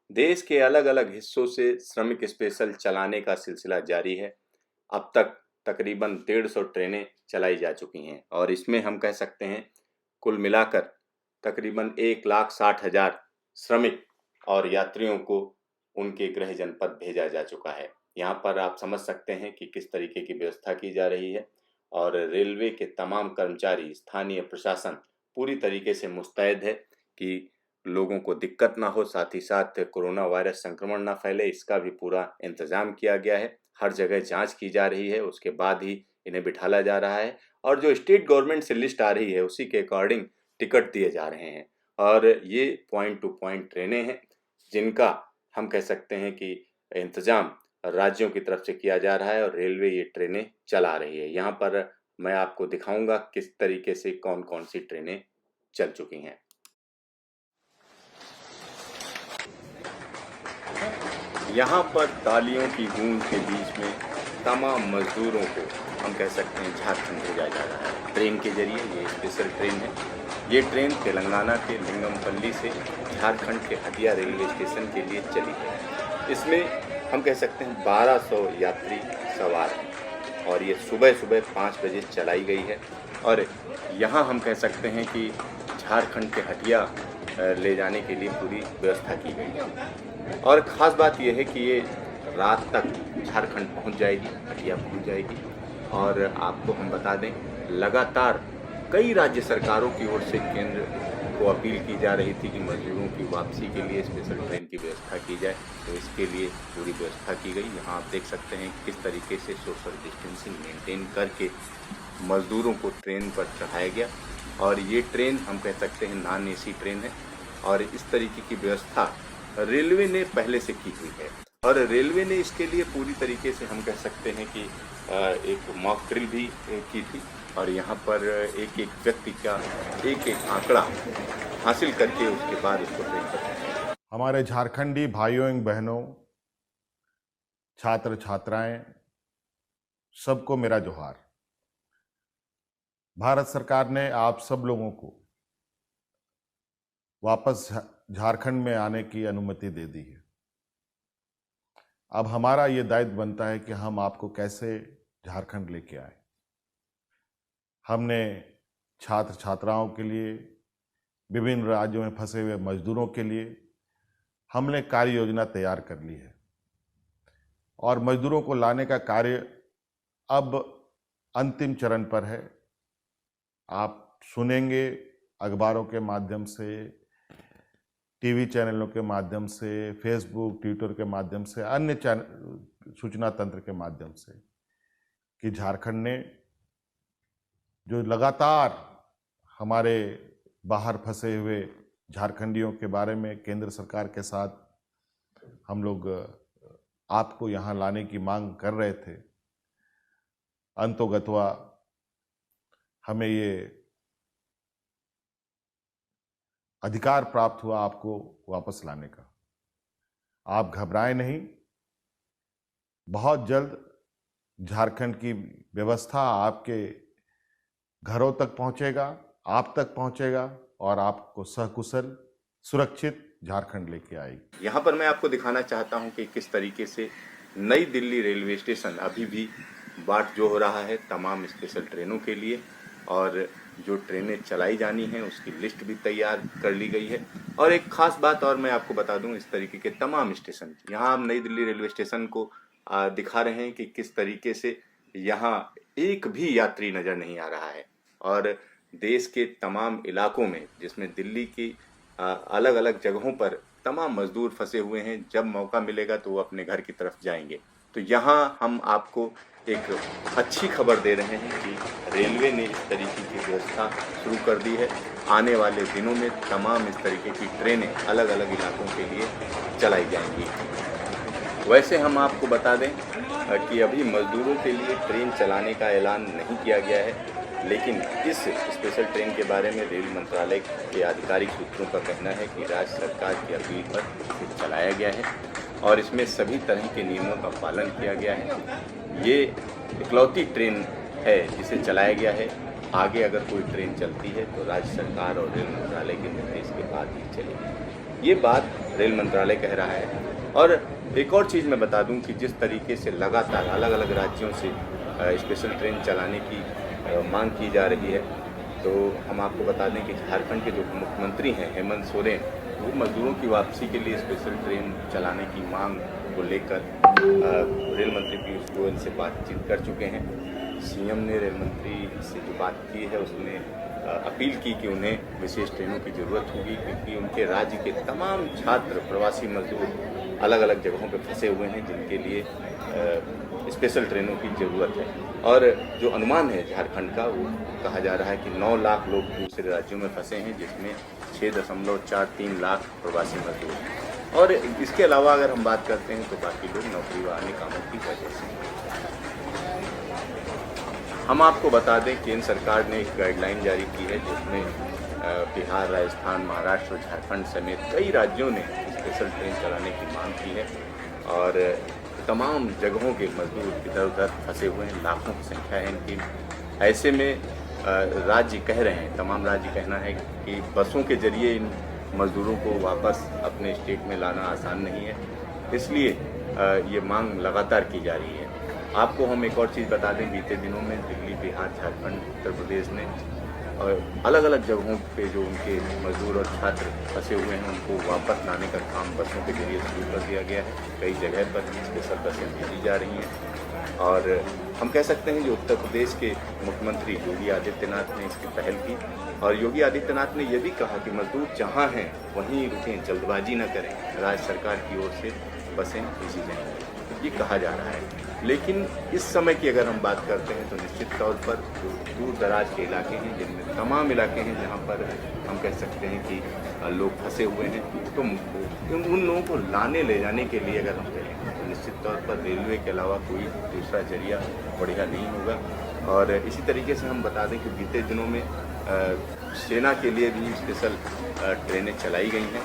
देश के अलग-अलग हिस्सों से श्रमिक स्पेशल चलाने का सिलसिला जारी है। अब तक तकरीबन 150 ट्रेनें चलाई जा चुकी हैं और इसमें हम कह सकते हैं कुल मिलाकर तकरीबन 1,60,000 श्रमिक और यात्रियों को उनके गृह जनपद भेजा जा चुका है। यहाँ पर आप समझ सकते हैं कि किस तरीके की व्यवस्था की जा रही है और रेलवे के तमाम कर्मचारी, स्थानीय प्रशासन पूरी तरीके से मुस्तैद है कि लोगों को दिक्कत ना हो, साथ ही साथ कोरोना वायरस संक्रमण ना फैले, इसका भी पूरा इंतजाम किया गया है। हर जगह जांच की जा रही है, उसके बाद ही इन्हें बिठाला जा रहा है और जो स्टेट गवर्नमेंट से लिस्ट आ रही है उसी के अकॉर्डिंग टिकट दिए जा रहे हैं और ये पॉइंट टू पॉइंट ट्रेनें हैं जिनका हम कह सकते हैं कि इंतजाम राज्यों की तरफ से किया जा रहा है और रेलवे ये ट्रेनें चला रही है। यहाँ पर मैं आपको दिखाऊंगा किस तरीके से कौन कौन सी ट्रेनें चल चुकी हैं। यहाँ पर तालियों की गूंज के बीच में तमाम मजदूरों को हम कह सकते हैं झारखंड भेजा जा रहा है ट्रेन के जरिए। ये स्पेशल ट्रेन है। ये ट्रेन तेलंगाना के लिंगमपल्ली से झारखंड के हटिया रेलवे स्टेशन के लिए चली है। इसमें हम कह सकते हैं 1200 यात्री सवार हैं और ये सुबह सुबह 5 बजे चलाई गई है और यहाँ हम कह सकते हैं कि झारखंड के हटिया ले जाने के लिए पूरी व्यवस्था की गई है और ख़ास बात यह है कि ये रात तक झारखंड पहुंच जाएगी, हटिया पहुंच जाएगी। और आपको हम बता दें, लगातार कई राज्य सरकारों की ओर से केंद्र को अपील की जा रही थी कि मजदूरों की वापसी के लिए स्पेशल ट्रेन की व्यवस्था की जाए, तो इसके लिए पूरी व्यवस्था की गई। यहाँ आप देख सकते हैं किस तरीके से सोशल डिस्टेंसिंग मेंटेन करके मजदूरों को ट्रेन पर चढ़ाया गया और ये ट्रेन हम कह सकते हैं नॉन एसी ट्रेन है और इस तरीके की व्यवस्था रेलवे ने पहले से की हुई है और रेलवे ने इसके लिए पूरी तरीके से हम कह सकते हैं कि एक मॉक ड्रिल भी की थी और यहाँ पर एक एक व्यक्ति का एक एक आंकड़ा हासिल करके उसके बाद उसको ट्रेन पर। हमारे झारखंडी भाइयों एवं बहनों, छात्र छात्राएं, सबको मेरा जोहार। भारत सरकार ने आप सब लोगों को वापस झारखंड में आने की अनुमति दे दी है। अब हमारा ये दायित्व बनता है कि हम आपको कैसे झारखंड लेके आए। हमने छात्र छात्राओं के लिए, विभिन्न राज्यों में फंसे हुए मजदूरों के लिए हमने कार्य योजना तैयार कर ली है और मजदूरों को लाने का कार्य अब अंतिम चरण पर है। आप सुनेंगे अखबारों के माध्यम से, टीवी चैनलों के माध्यम से, फेसबुक, ट्विटर के माध्यम से, अन्य सूचना तंत्र के माध्यम से कि झारखंड ने जो लगातार हमारे बाहर फंसे हुए झारखंडियों के बारे में केंद्र सरकार के साथ हम लोग आपको यहाँ लाने की मांग कर रहे थे, अंतोगत्वा हमें ये अधिकार प्राप्त हुआ आपको वापस लाने का। आप घबराएं नहीं, बहुत जल्द झारखंड की व्यवस्था आपके घरों तक पहुंचेगा, आप तक पहुंचेगा और आपको सकुशल सुरक्षित झारखंड लेके आएगी। यहाँ पर मैं आपको दिखाना चाहता हूँ कि किस तरीके से नई दिल्ली रेलवे स्टेशन अभी भी बाट जो हो रहा है तमाम स्पेशल ट्रेनों के लिए और जो ट्रेनें चलाई जानी हैं उसकी लिस्ट भी तैयार कर ली गई है। और एक ख़ास बात और मैं आपको बता दूं, इस तरीके के तमाम स्टेशन यहाँ हम नई दिल्ली रेलवे स्टेशन को दिखा रहे हैं कि किस तरीके से यहाँ एक भी यात्री नज़र नहीं आ रहा है और देश के तमाम इलाकों में, जिसमें दिल्ली की अलग अलग जगहों पर तमाम मजदूर फंसे हुए हैं, जब मौका मिलेगा तो वो अपने घर की तरफ जाएंगे। तो यहाँ हम आपको एक अच्छी खबर दे रहे हैं कि रेलवे ने इस तरीके की व्यवस्था शुरू कर दी है। आने वाले दिनों में तमाम इस तरीके की ट्रेनें अलग अलग इलाकों के लिए चलाई जाएंगी। वैसे हम आपको बता दें कि अभी मजदूरों के लिए ट्रेन चलाने का ऐलान नहीं किया गया है, लेकिन इस स्पेशल ट्रेन के बारे में रेल मंत्रालय के आधिकारिक सूत्रों का कहना है कि राज्य सरकार की अपील पर इसे चलाया गया है और इसमें सभी तरह के नियमों का पालन किया गया है। ये इकलौती ट्रेन है जिसे चलाया गया है। आगे अगर कोई ट्रेन चलती है तो राज्य सरकार और रेल मंत्रालय के निर्देश के बाद ही चलेगी। ये बात रेल मंत्रालय कह रहा है। और एक और चीज़ मैं बता दूं कि जिस तरीके से लगातार अलग अलग राज्यों से स्पेशल ट्रेन चलाने की मांग की जा रही है, तो हम आपको बता दें कि झारखंड के जो मुख्यमंत्री हैं हेमंत सोरेन, वो मजदूरों की वापसी के लिए स्पेशल ट्रेन चलाने की मांग को लेकर रेल मंत्री पीयूष गोयल से बातचीत कर चुके हैं। सीएम ने रेल मंत्री से जो बात की है उसमें अपील की कि उन्हें विशेष ट्रेनों की ज़रूरत होगी, क्योंकि उनके राज्य के तमाम छात्र प्रवासी मजदूर अलग अलग जगहों पर फंसे हुए हैं, जिनके लिए स्पेशल ट्रेनों की ज़रूरत है। और जो अनुमान है झारखंड का, वो कहा जा रहा है कि 9 लाख लोग दूसरे राज्यों में फंसे हैं, जिसमें 6.43 लाख प्रवासी मजदूर हैं। और इसके अलावा अगर हम बात करते हैं तो बाकी लोग नौकरी व अन्य कामों की वजह से। हम आपको बता दें केंद्र सरकार ने एक गाइडलाइन जारी की है, जिसमें बिहार, राजस्थान, महाराष्ट्र और झारखंड समेत कई राज्यों ने स्पेशल ट्रेन चलाने की मांग की है। और तमाम जगहों के मजदूर इधर उधर फंसे हुए हैं, लाखों की संख्या है इनकी। ऐसे में राज्य कह रहे हैं, तमाम राज्य कहना है कि बसों के जरिए इन मजदूरों को वापस अपने स्टेट में लाना आसान नहीं है, इसलिए ये मांग लगातार की जा रही है। आपको हम एक और चीज़ बता दें, बीते दिनों में दिल्ली, बिहार, झारखंड, उत्तर प्रदेश ने अलग अलग जगहों पे जो उनके मजदूर और छात्र फंसे हुए हैं, उनको वापस लाने का काम बसों के जरिए शुरू कर दिया गया है। कई जगह पर स्पेशल बसें भेजी जा रही हैं। और हम कह सकते हैं जो उत्तर प्रदेश के मुख्यमंत्री योगी आदित्यनाथ ने इसकी पहल की, और योगी आदित्यनाथ ने यह भी कहा कि मजदूर जहाँ हैं वहीं रुकें, जल्दबाजी न करें, राज्य सरकार की ओर से बसें भेजी जाएंगी, ये कहा जा रहा है। लेकिन इस समय की अगर हम बात करते हैं तो निश्चित तौर पर जो दूर दराज के इलाके हैं, जिनमें तमाम इलाके हैं जहां पर हम कह सकते हैं कि लोग फंसे हुए हैं, तो उन लोगों को लाने ले जाने के लिए अगर हम कहें तो निश्चित तौर पर रेलवे के अलावा कोई दूसरा जरिया बढ़िया नहीं होगा। और इसी तरीके से हम बता दें कि बीते दिनों में सेना के लिए भी स्पेशल ट्रेनें चलाई गई हैं।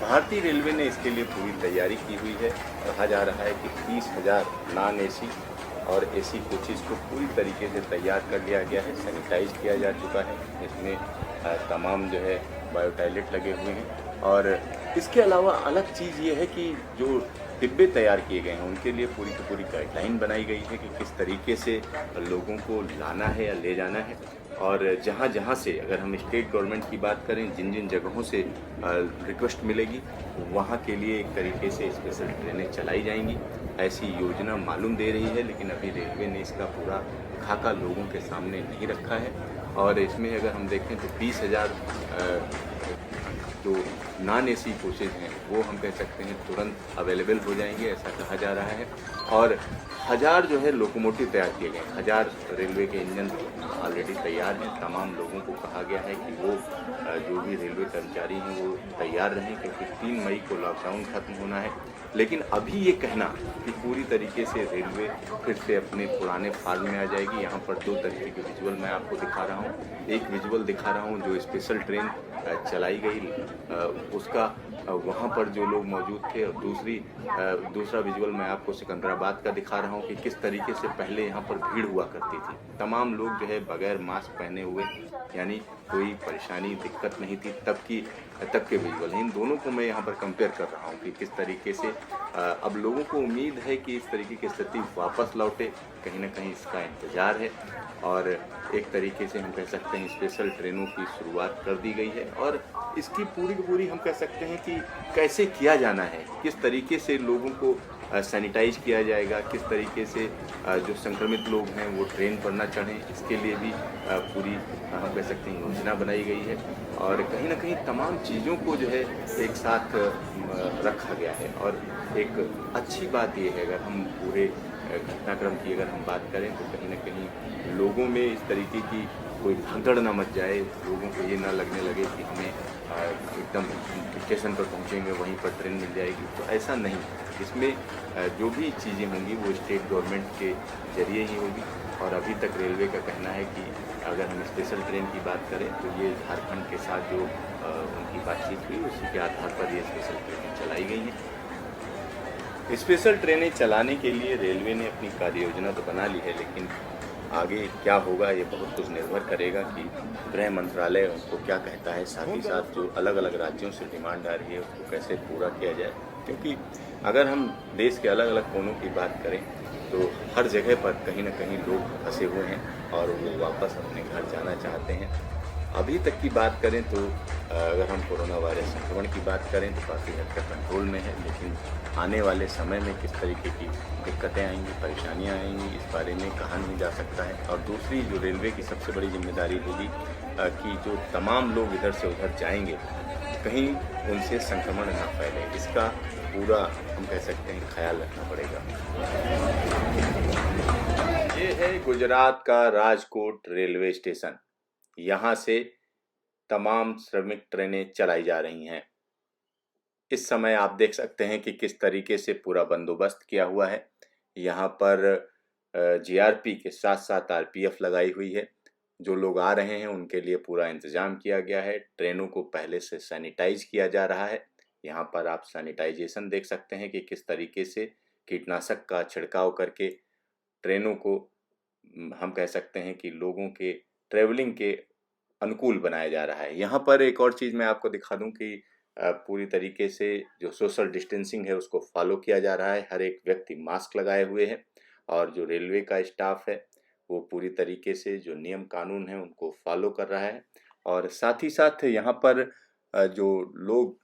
भारतीय रेलवे ने इसके लिए पूरी तैयारी की हुई है। कहा जा रहा है कि 30,000 नॉन एसी और एसी कोचेज़ को पूरी तरीके से तैयार कर लिया गया है, सैनिटाइज किया जा चुका है। इसमें तमाम जो है बायो टॉयलेट लगे हुए हैं। और इसके अलावा अलग चीज़ ये है कि जो डिब्बे तैयार किए गए हैं उनके लिए पूरी की पूरी गाइडलाइन बनाई गई है कि किस तरीके से लोगों को लाना है या ले जाना है। और जहाँ जहाँ से अगर हम स्टेट गवर्नमेंट की बात करें, जिन जिन जगहों से रिक्वेस्ट मिलेगी वहाँ के लिए एक तरीके से स्पेशल ट्रेनें चलाई जाएंगी, ऐसी योजना मालूम दे रही है। लेकिन अभी रेलवे ने इसका पूरा खाका लोगों के सामने नहीं रखा है। और इसमें अगर हम देखें तो 20,000 जो नॉन एसी कोचेज़ हैं वो हम कह सकते हैं तुरंत अवेलेबल हो जाएंगे, ऐसा कहा जा रहा है। और 1000 जो है लोकोमोटिव तैयार किए गए हैं, 1000 रेलवे के इंजन ऑलरेडी तैयार हैं। तमाम लोगों को कहा गया है कि वो जो भी रेलवे कर्मचारी हैं वो तैयार रहें, क्योंकि 3 मई को लॉकडाउन खत्म होना है। लेकिन अभी ये कहना कि पूरी तरीके से रेलवे फिर से अपने पुराने फार्म में आ जाएगी, यहाँ पर 2 तरीके के विजुअल मैं आपको दिखा रहा हूँ। एक विजुअल दिखा रहा हूँ जो स्पेशल ट्रेन चलाई गई उसका वहाँ पर जो लोग मौजूद थे, और दूसरा विजुअल मैं आपको सिकंदराबाद का दिखा रहा हूँ कि किस तरीके से पहले यहाँ पर भीड़ हुआ करती थी। तमाम लोग जो है बगैर मास्क पहने हुए, यानी कोई परेशानी दिक्कत नहीं थी तब के विजुअल हैं। इन दोनों को मैं यहाँ पर कंपेयर कर रहा हूँ कि किस तरीके से अब लोगों को उम्मीद है कि इस तरीके की स्थिति वापस लौटे, कहीं ना कहीं इसका इंतज़ार है। और एक तरीके से हम कह सकते हैं स्पेशल ट्रेनों की शुरुआत कर दी गई है। और इसकी पूरी की पूरी हम कह सकते हैं कि कैसे किया जाना है, किस तरीके से लोगों को सैनिटाइज किया जाएगा, किस तरीके से जो संक्रमित लोग हैं वो ट्रेन पर न चढ़ें, इसके लिए भी पूरी हम कह सकते हैं योजना बनाई गई है। और कहीं ना कहीं तमाम चीज़ों को जो है एक साथ रखा गया है। और एक अच्छी बात ये है, अगर हम पूरे घटनाक्रम की अगर हम बात करें तो कहीं ना कहीं लोगों में इस तरीके की कोई भगदड़ ना मच जाए, लोगों को ये ना लगने लगे कि हमें एकदम स्टेशन पर पहुंचेंगे वहीं पर ट्रेन मिल जाएगी, तो ऐसा नहीं। इसमें जो भी चीज़ें होंगी वो स्टेट गवर्नमेंट के जरिए ही होगी। और अभी तक रेलवे का कहना है कि अगर हम स्पेशल ट्रेन की बात करें तो ये झारखंड के साथ जो उनकी बातचीत हुई उसी के आधार पर ये स्पेशल ट्रेनें चलाई गई हैं। स्पेशल ट्रेनें चलाने के लिए रेलवे ने अपनी कार्य योजना तो बना ली है, लेकिन आगे क्या होगा ये बहुत कुछ निर्भर करेगा कि गृह मंत्रालय उनको क्या कहता है, साथ ही साथ जो अलग अलग राज्यों से डिमांड आ रही है उसको कैसे पूरा किया जाए। क्योंकि अगर हम देश के अलग अलग कोनों की बात करें तो हर जगह पर कहीं ना कहीं लोग फंसे हुए हैं और वो वापस अपने घर जाना चाहते हैं। अभी तक की बात करें तो अगर हम कोरोना वायरस संक्रमण की बात करें तो काफ़ी हद तक कंट्रोल में है, लेकिन आने वाले समय में किस तरीके की दिक्कतें आएंगी, परेशानियां आएंगी, इस बारे में कहा नहीं जा सकता है। और दूसरी जो रेलवे की सबसे बड़ी जिम्मेदारी होगी कि जो तमाम लोग इधर से उधर जाएंगे कहीं उनसे संक्रमण ना फैले, इसका पूरा हम कह सकते हैं ख्याल रखना पड़ेगा। ये है गुजरात का राजकोट रेलवे स्टेशन। यहाँ से तमाम श्रमिक ट्रेनें चलाई जा रही हैं। इस समय आप देख सकते हैं कि किस तरीके से पूरा बंदोबस्त किया हुआ है। यहाँ पर जीआरपी के साथ साथ आरपीएफ लगाई हुई है। जो लोग आ रहे हैं उनके लिए पूरा इंतजाम किया गया है। ट्रेनों को पहले से सैनिटाइज किया जा रहा है। यहाँ पर आप सैनिटाइजेशन देख सकते हैं कि किस तरीके से कीटनाशक का छिड़काव करके ट्रेनों को हम कह सकते हैं कि लोगों के ट्रेवलिंग के अनुकूल बनाया जा रहा है। यहाँ पर एक और चीज़ मैं आपको दिखा दूं कि पूरी तरीके से जो सोशल डिस्टेंसिंग है उसको फॉलो किया जा रहा है। हर एक व्यक्ति मास्क लगाए हुए है और जो रेलवे का स्टाफ है वो पूरी तरीके से जो नियम कानून है उनको फॉलो कर रहा है। और साथ ही साथ यहाँ पर जो लोग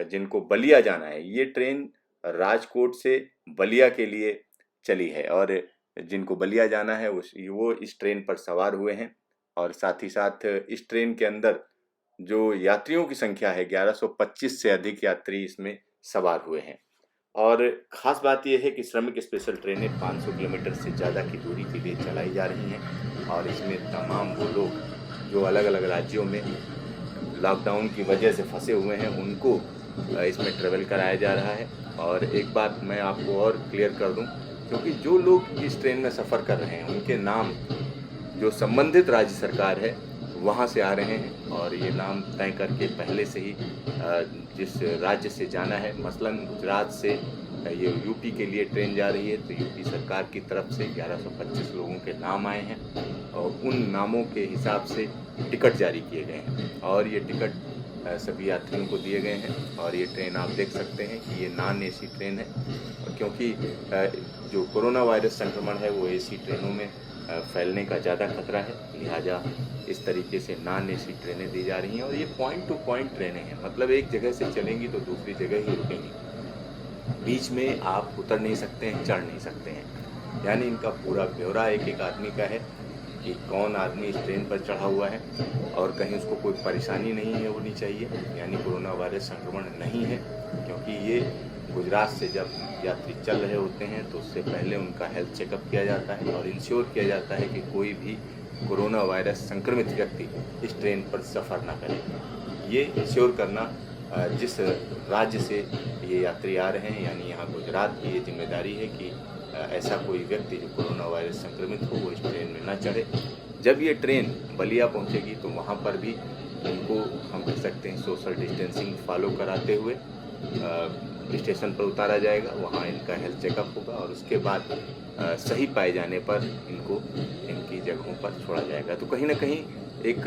जिनको बलिया जाना है, ये ट्रेन राजकोट से बलिया के लिए चली है और जिनको बलिया जाना है वो इस ट्रेन पर सवार हुए हैं। और साथ ही साथ इस ट्रेन के अंदर जो यात्रियों की संख्या है 1125 से अधिक यात्री इसमें सवार हुए हैं। और ख़ास बात यह है कि श्रमिक स्पेशल ट्रेनें 500 किलोमीटर से ज़्यादा की दूरी के लिए चलाई जा रही हैं और इसमें तमाम वो लोग जो अलग अलग राज्यों में लॉकडाउन की वजह से फंसे हुए हैं उनको इसमें ट्रेवल कराया जा रहा है। और एक बात मैं आपको और क्लियर कर दूं, क्योंकि जो लोग इस ट्रेन में सफ़र कर रहे हैं उनके नाम जो संबंधित राज्य सरकार है वहाँ से आ रहे हैं और ये नाम तय करके पहले से ही जिस राज्य से जाना है, मसलन गुजरात से ये यूपी के लिए ट्रेन जा रही है तो यूपी सरकार की तरफ से 1125 लोगों के नाम आए हैं और उन नामों के हिसाब से टिकट जारी किए गए हैं और ये टिकट सभी यात्रियों को दिए गए हैं। और ये ट्रेन आप देख सकते हैं कि ये नॉन एसी ट्रेन है, क्योंकि जो कोरोना वायरस संक्रमण है वो एसी ट्रेनों में फैलने का ज़्यादा खतरा है, लिहाजा इस तरीके से नॉन एसी ट्रेनें दी जा रही हैं। और ये पॉइंट टू पॉइंट ट्रेनें हैं, मतलब एक जगह से चलेंगी तो दूसरी जगह ही रुकेंगी, बीच में आप उतर नहीं सकते हैं, चढ़ नहीं सकते हैं। यानी इनका पूरा ब्यौरा एक एक आदमी का है कि कौन आदमी इस ट्रेन पर चढ़ा हुआ है और कहीं उसको कोई परेशानी नहीं है होनी चाहिए, यानी कोरोना वायरस संक्रमण नहीं है। क्योंकि ये गुजरात से जब यात्री चल रहे होते हैं तो उससे पहले उनका हेल्थ चेकअप किया जाता है और इंश्योर किया जाता है कि कोई भी कोरोना वायरस संक्रमित व्यक्ति इस ट्रेन पर सफ़र ना करे। ये इंश्योर करना जिस राज्य से ये यात्री आ रहे हैं, यानी यहाँ गुजरात की ये जिम्मेदारी है कि ऐसा कोई व्यक्ति जो कोरोना वायरस संक्रमित हो वो इस ट्रेन में न चढ़े। जब ये ट्रेन बलिया पहुँचेगी तो वहाँ पर भी उनको हम कह सकते हैं सोशल डिस्टेंसिंग फॉलो कराते हुए स्टेशन पर उतारा जाएगा, वहाँ इनका हेल्थ चेकअप होगा और उसके बाद सही पाए जाने पर इनको इनकी जगहों पर छोड़ा जाएगा। तो कहीं ना कहीं एक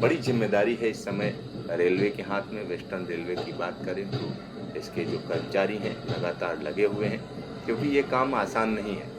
बड़ी जिम्मेदारी है इस समय रेलवे के हाथ में। वेस्टर्न रेलवे की बात करें तो इसके जो कर्मचारी हैं लगातार लगे हुए हैं, क्योंकि ये काम आसान नहीं है,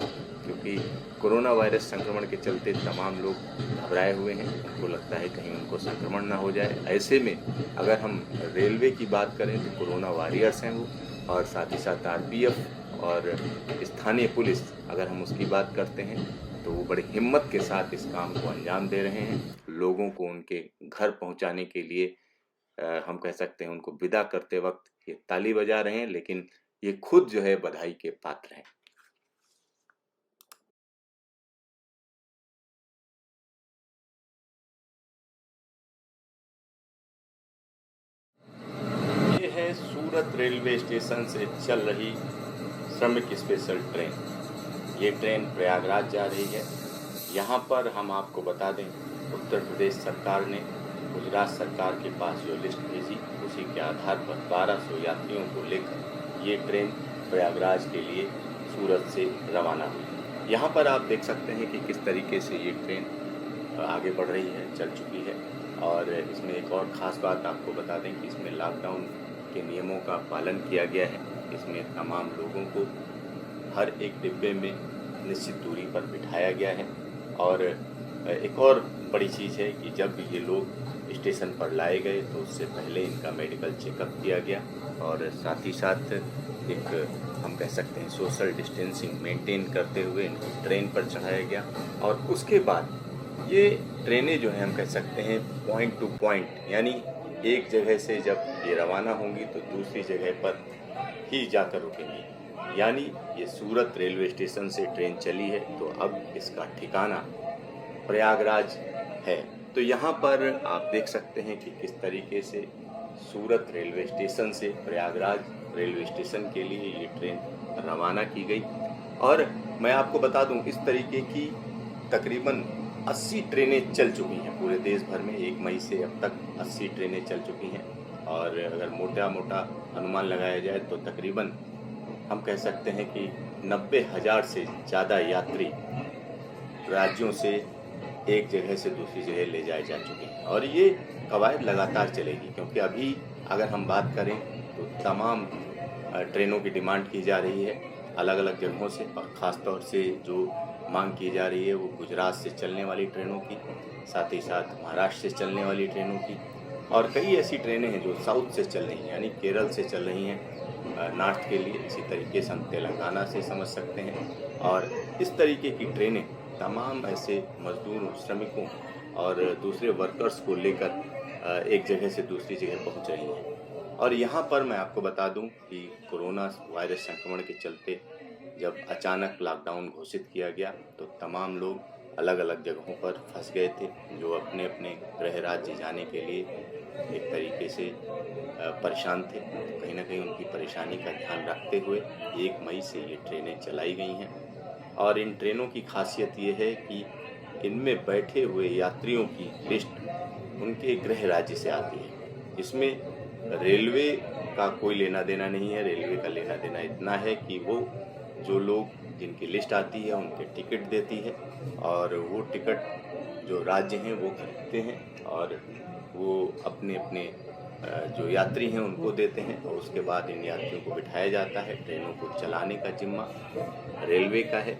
क्योंकि कोरोना वायरस संक्रमण के चलते तमाम लोग घबराए हुए हैं, उनको लगता है कहीं उनको संक्रमण ना हो जाए। ऐसे में अगर हम रेलवे की बात करें तो कोरोना वॉरियर्स हैं वो, और साथ ही साथ आरपीएफ और स्थानीय पुलिस अगर हम उसकी बात करते हैं तो वो बड़ी हिम्मत के साथ इस काम को अंजाम दे रहे हैं। लोगों को उनके घर पहुंचाने के लिए हम कह सकते हैं उनको विदा करते वक्त ये ताली बजा रहे हैं, लेकिन ये खुद जो है बधाई के पात्र हैं। ये है सूरत रेलवे स्टेशन से चल रही श्रमिक स्पेशल ट्रेन। ये ट्रेन प्रयागराज जा रही है। यहाँ पर हम आपको बता दें, उत्तर प्रदेश सरकार ने गुजरात सरकार के पास जो लिस्ट भेजी उसी के आधार पर 1200 यात्रियों को लेकर ये ट्रेन प्रयागराज के लिए सूरत से रवाना हुई। यहाँ पर आप देख सकते हैं कि किस तरीके से ये ट्रेन आगे बढ़ रही है, चल चुकी है। और इसमें एक और ख़ास बात आपको बता दें कि इसमें लॉकडाउन के नियमों का पालन किया गया है। इसमें तमाम लोगों को हर एक डिब्बे में निश्चित दूरी पर बिठाया गया है। और एक और बड़ी चीज़ है कि जब ये लोग स्टेशन पर लाए गए तो उससे पहले इनका मेडिकल चेकअप किया गया और साथ ही साथ एक हम कह सकते हैं सोशल डिस्टेंसिंग मेंटेन करते हुए इनको ट्रेन पर चढ़ाया गया। और उसके बाद ये ट्रेनें जो हैं हम कह सकते हैं पॉइंट टू पॉइंट, यानी एक जगह से जब ये रवाना होंगी तो दूसरी जगह पर ही जाकर रुकेंगी। यानी ये सूरत रेलवे स्टेशन से ट्रेन चली है तो अब इसका ठिकाना प्रयागराज है। तो यहाँ पर आप देख सकते हैं कि किस तरीके से सूरत रेलवे स्टेशन से प्रयागराज रेलवे स्टेशन के लिए ये ट्रेन रवाना की गई। और मैं आपको बता दूं इस तरीके की तकरीबन 80 ट्रेनें चल चुकी हैं पूरे देश भर में। 1 मई से अब तक 80 ट्रेनें चल चुकी हैं। और अगर मोटा अनुमान लगाया जाए तो तकरीबन हम कह सकते हैं कि 90,000 से ज़्यादा यात्री राज्यों से एक जगह से दूसरी जगह ले जाए जा चुके हैं। और ये कवायद लगातार चलेगी, क्योंकि अभी अगर हम बात करें तो तमाम ट्रेनों की डिमांड की जा रही है अलग अलग जगहों से। और ख़ास तौर से जो मांग की जा रही है वो गुजरात से चलने वाली ट्रेनों की, साथ ही साथ महाराष्ट्र से चलने वाली ट्रेनों की। और कई ऐसी ट्रेनें हैं जो साउथ से चल रही हैं, यानी केरल से चल रही हैं नॉर्थ के लिए। इसी तरीके से हम तेलंगाना से समझ सकते हैं। और इस तरीके की ट्रेनें तमाम ऐसे मजदूरों, श्रमिकों और दूसरे वर्कर्स को लेकर एक जगह से दूसरी जगह पहुंच रही हैं। और यहाँ पर मैं आपको बता दूं कि कोरोना वायरस संक्रमण के चलते जब अचानक लॉकडाउन घोषित किया गया तो तमाम लोग अलग अलग जगहों पर फंस गए थे, जो अपने अपने गृह राज्य जाने के लिए एक तरीके से परेशान थे। कहीं ना कहीं उनकी परेशानी का ध्यान रखते हुए 1 मई से ये ट्रेनें चलाई गई हैं। और इन ट्रेनों की खासियत ये है कि इनमें बैठे हुए यात्रियों की लिस्ट उनके गृह राज्य से आती है। इसमें रेलवे का कोई लेना देना नहीं है। रेलवे का लेना देना इतना है कि वो जो लोग जिनकी लिस्ट आती है उनके टिकट देती है और वो टिकट जो राज्य हैं वो खरीदते हैं और वो अपने अपने जो यात्री हैं उनको देते हैं। और उसके बाद इन यात्रियों को बिठाया जाता है। ट्रेनों को चलाने का जिम्मा रेलवे का है।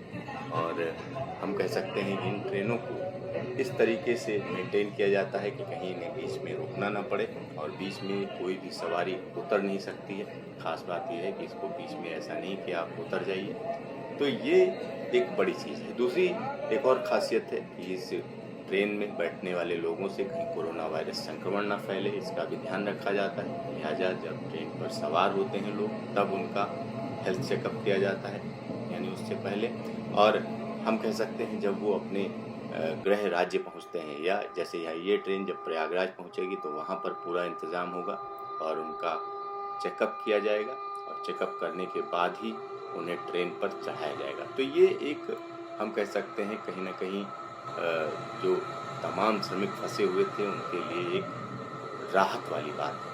और हम कह सकते हैं कि इन ट्रेनों को इस तरीके से मेंटेन किया जाता है कि कहीं इन्हें बीच में रुकना ना पड़े और बीच में कोई भी सवारी उतर नहीं सकती है। खास बात यह है कि इसको बीच में ऐसा नहीं कि आप उतर जाइए। तो ये एक बड़ी चीज़ है। दूसरी एक और खासियत है कि इस ट्रेन में बैठने वाले लोगों से कहीं कोरोना वायरस संक्रमण ना फैले, इसका भी ध्यान रखा जाता है। लिहाजा जब ट्रेन पर सवार होते हैं लोग तब उनका हेल्थ चेकअप किया जाता है, यानी उससे पहले। और हम कह सकते हैं जब वो अपने गृह राज्य पहुंचते हैं, या जैसे यहाँ ये ट्रेन जब प्रयागराज पहुंचेगी तो वहाँ पर पूरा इंतज़ाम होगा और उनका चेकअप किया जाएगा और चेकअप करने के बाद ही उन्हें ट्रेन पर चढ़ाया जाएगा। तो ये एक हम कह सकते हैं कहीं ना कहीं जो तमाम श्रमिक फंसे हुए थे उनके लिए एक राहत वाली बात है।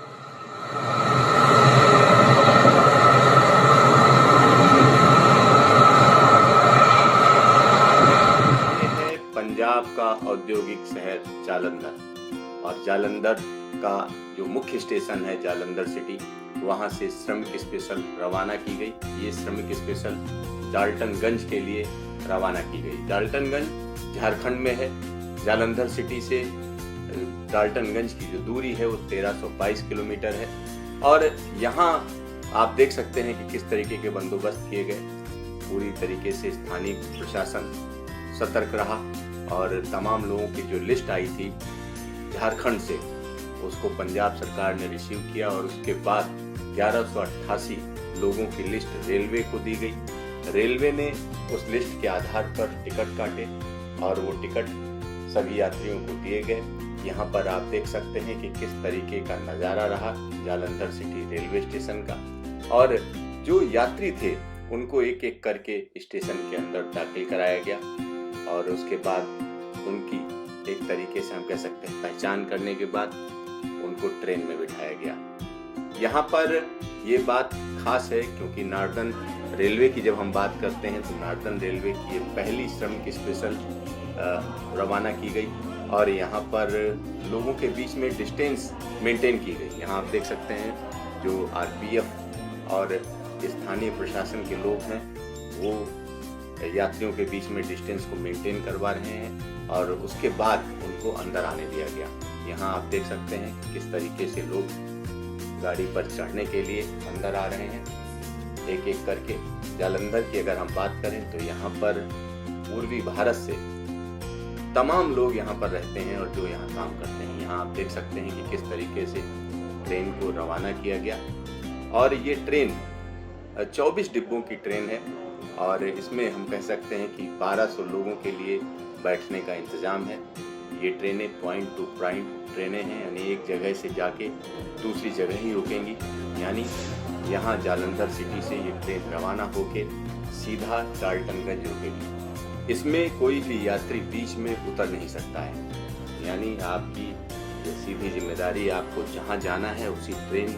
पंजाब का औद्योगिक शहर जालंधर, और जालंधर का जो मुख्य स्टेशन है जालंधर सिटी, वहां से श्रमिक स्पेशल रवाना की गई। ये श्रमिक स्पेशल डाल्टनगंज के लिए रवाना की गई। डाल्टनगंज झारखंड में है। जालंधर सिटी से डाल्टनगंज की जो दूरी है वो 1322 किलोमीटर है। और यहाँ आप देख सकते हैं कि किस तरीके के बंदोबस्त किए गए। पूरी तरीके से स्थानीय प्रशासन सतर्क रहा और तमाम लोगों की जो लिस्ट आई थी झारखंड से उसको पंजाब सरकार ने रिसीव किया और उसके बाद 1188 लोगों की लिस्ट रेलवे को दी गई। रेलवे ने उस लिस्ट के आधार पर टिकट काटे और वो टिकट सभी यात्रियों को दिए गए। यहाँ पर आप देख सकते हैं कि किस तरीके का नज़ारा रहा जालंधर सिटी रेलवे स्टेशन का। और जो यात्री थे उनको एक एक करके स्टेशन के अंदर दाखिल कराया गया और उसके बाद उनकी एक तरीके से हम कह सकते हैं पहचान करने के बाद उनको ट्रेन में बिठाया गया। यहाँ पर ये बात खास है क्योंकि नॉर्दर्न रेलवे की जब हम बात करते हैं तो नॉर्दर्न रेलवे की ये पहली श्रमिक स्पेशल रवाना की गई और यहाँ पर लोगों के बीच में डिस्टेंस मेंटेन की गई। यहाँ आप देख सकते हैं जो आरपीएफ और स्थानीय प्रशासन के लोग हैं वो यात्रियों के बीच में डिस्टेंस को मेंटेन करवा रहे हैं और उसके बाद उनको अंदर आने दिया गया। यहाँ आप देख सकते हैं कि किस तरीके से लोग गाड़ी पर चढ़ने के लिए अंदर आ रहे हैं एक एक करके। जालंधर की अगर हम बात करें तो यहाँ पर पूर्वी भारत से तमाम लोग यहाँ पर रहते हैं और जो यहाँ काम करते हैं। यहाँ आप देख सकते हैं कि किस तरीके से ट्रेन को रवाना किया गया और ये ट्रेन 24 डिब्बों की ट्रेन है और इसमें हम कह सकते हैं कि 1200 लोगों के लिए बैठने का इंतज़ाम है। ये ट्रेनें पॉइंट टू पॉइंट ट्रेनें हैं, यानी एक जगह से जाके दूसरी जगह ही रुकेंगी। यानी यहाँ जालंधर सिटी से ये ट्रेन रवाना होके सीधा डाल्टनगंज रुकेगी। इसमें कोई भी यात्री बीच में उतर नहीं सकता है। यानी आपकी ये सीधी जिम्मेदारी, आपको जहाँ जाना है उसी ट्रेन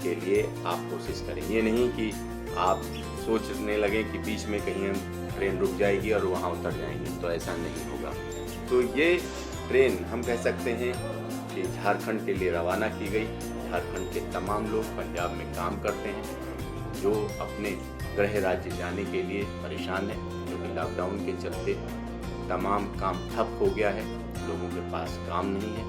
के लिए आप कोशिश करें। ये नहीं कि आप सोचने लगे कि बीच में कहीं हम ट्रेन रुक जाएगी और वहाँ उतर जाएंगे, तो ऐसा नहीं होगा। तो ये ट्रेन हम कह सकते हैं कि झारखंड के लिए रवाना की गई। झारखंड के तमाम लोग पंजाब में काम करते हैं जो अपने गृह राज्य जाने के लिए परेशान हैं, क्योंकि लॉकडाउन के चलते तमाम काम ठप हो गया है, लोगों के पास काम नहीं है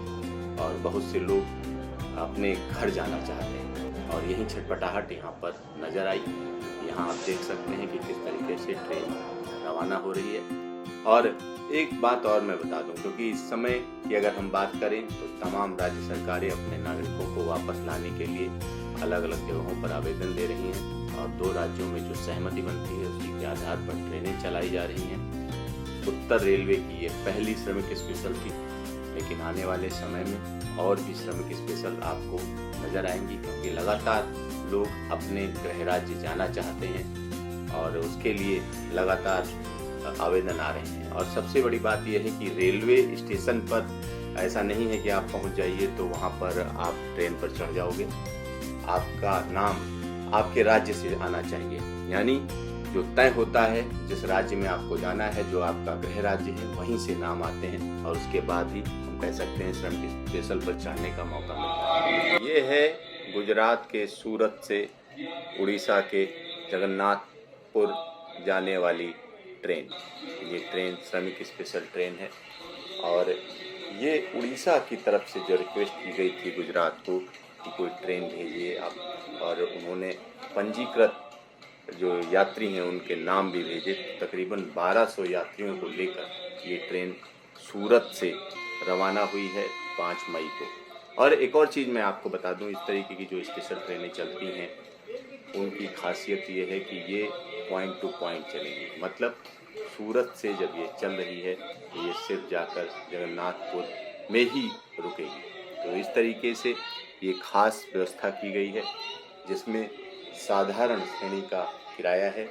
और बहुत से लोग अपने घर जाना चाहते हैं और यही छटपटाहट यहाँ पर नज़र आई। यहाँ आप देख सकते हैं कि किस तरीके से ट्रेन रवाना हो रही है। और एक बात और मैं बता दूं, क्योंकि इस समय की अगर हम बात करें तो तमाम राज्य सरकारें अपने नागरिकों को वापस लाने के लिए अलग अलग जगहों पर आवेदन दे रही हैं और 2 राज्यों में जो सहमति बनती है उसी के आधार पर ट्रेनें चलाई जा रही हैं। उत्तर रेलवे की ये पहली श्रमिक स्पेशल थी, लेकिन आने वाले समय में और भी श्रमिक स्पेशल आपको नजर आएंगी, क्योंकि लगातार लोग अपने गृह राज्य जाना चाहते हैं और उसके लिए लगातार आवेदन आ रहे हैं। और सबसे बड़ी बात यह है कि रेलवे स्टेशन पर ऐसा नहीं है कि आप पहुंच जाइए तो वहां पर आप ट्रेन पर चढ़ जाओगे। आपका नाम आपके राज्य से आना चाहिए, यानी जो तय होता है जिस राज्य में आपको जाना है, जो आपका गृह राज्य है, वहीं से नाम आते हैं और उसके बाद ही हम कह सकते हैं श्रमिक स्पेशल पर चढ़ने का मौका मिलता है। ये है गुजरात के सूरत से उड़ीसा के जगन्नाथपुर जाने वाली ट्रेन। ये ट्रेन श्रमिक स्पेशल ट्रेन है और ये उड़ीसा की तरफ से जो रिक्वेस्ट की गई थी गुजरात को कि कोई ट्रेन भेजिए आप, और उन्होंने पंजीकृत जो यात्री हैं उनके नाम भी भेजे। तकरीबन 1200 यात्रियों को लेकर ये ट्रेन सूरत से रवाना हुई है 5 मई को। और एक और चीज़ मैं आपको बता दूं, इस तरीके की जो स्पेशल ट्रेनें चलती हैं उनकी खासियत ये है कि ये पॉइंट टू पॉइंट चलेगी। मतलब सूरत से जब ये चल रही है तो ये सिर्फ जाकर जगन्नाथपुर में ही रुकेगी। तो इस तरीके से ये खास व्यवस्था की गई है जिसमें साधारण श्रेणी का किराया है।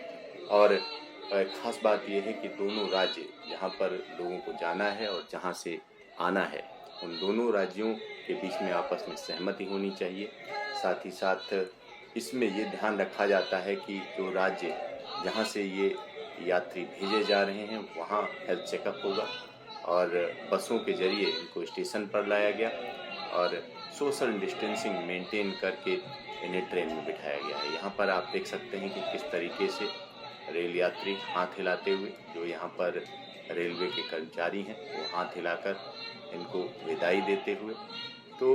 और ख़ास बात यह है कि दोनों राज्य जहाँ पर लोगों को जाना है और जहाँ से आना है, उन दोनों राज्यों के बीच में आपस में सहमति होनी चाहिए। साथ ही साथ इसमें ये ध्यान रखा जाता है कि जो राज्य जहाँ से ये यात्री भेजे जा रहे हैं वहाँ हेल्थ चेकअप होगा और बसों के जरिए इनको स्टेशन पर लाया गया और सोशल डिस्टेंसिंग मेंटेन करके इन्हें ट्रेन में बिठाया गया है। यहाँ पर आप देख सकते हैं कि किस तरीके से रेल यात्री हाथ हिलाते हुए, जो यहाँ पर रेलवे के कर्मचारी हैं वो हाथ हिलाकर इनको विदाई देते हुए। तो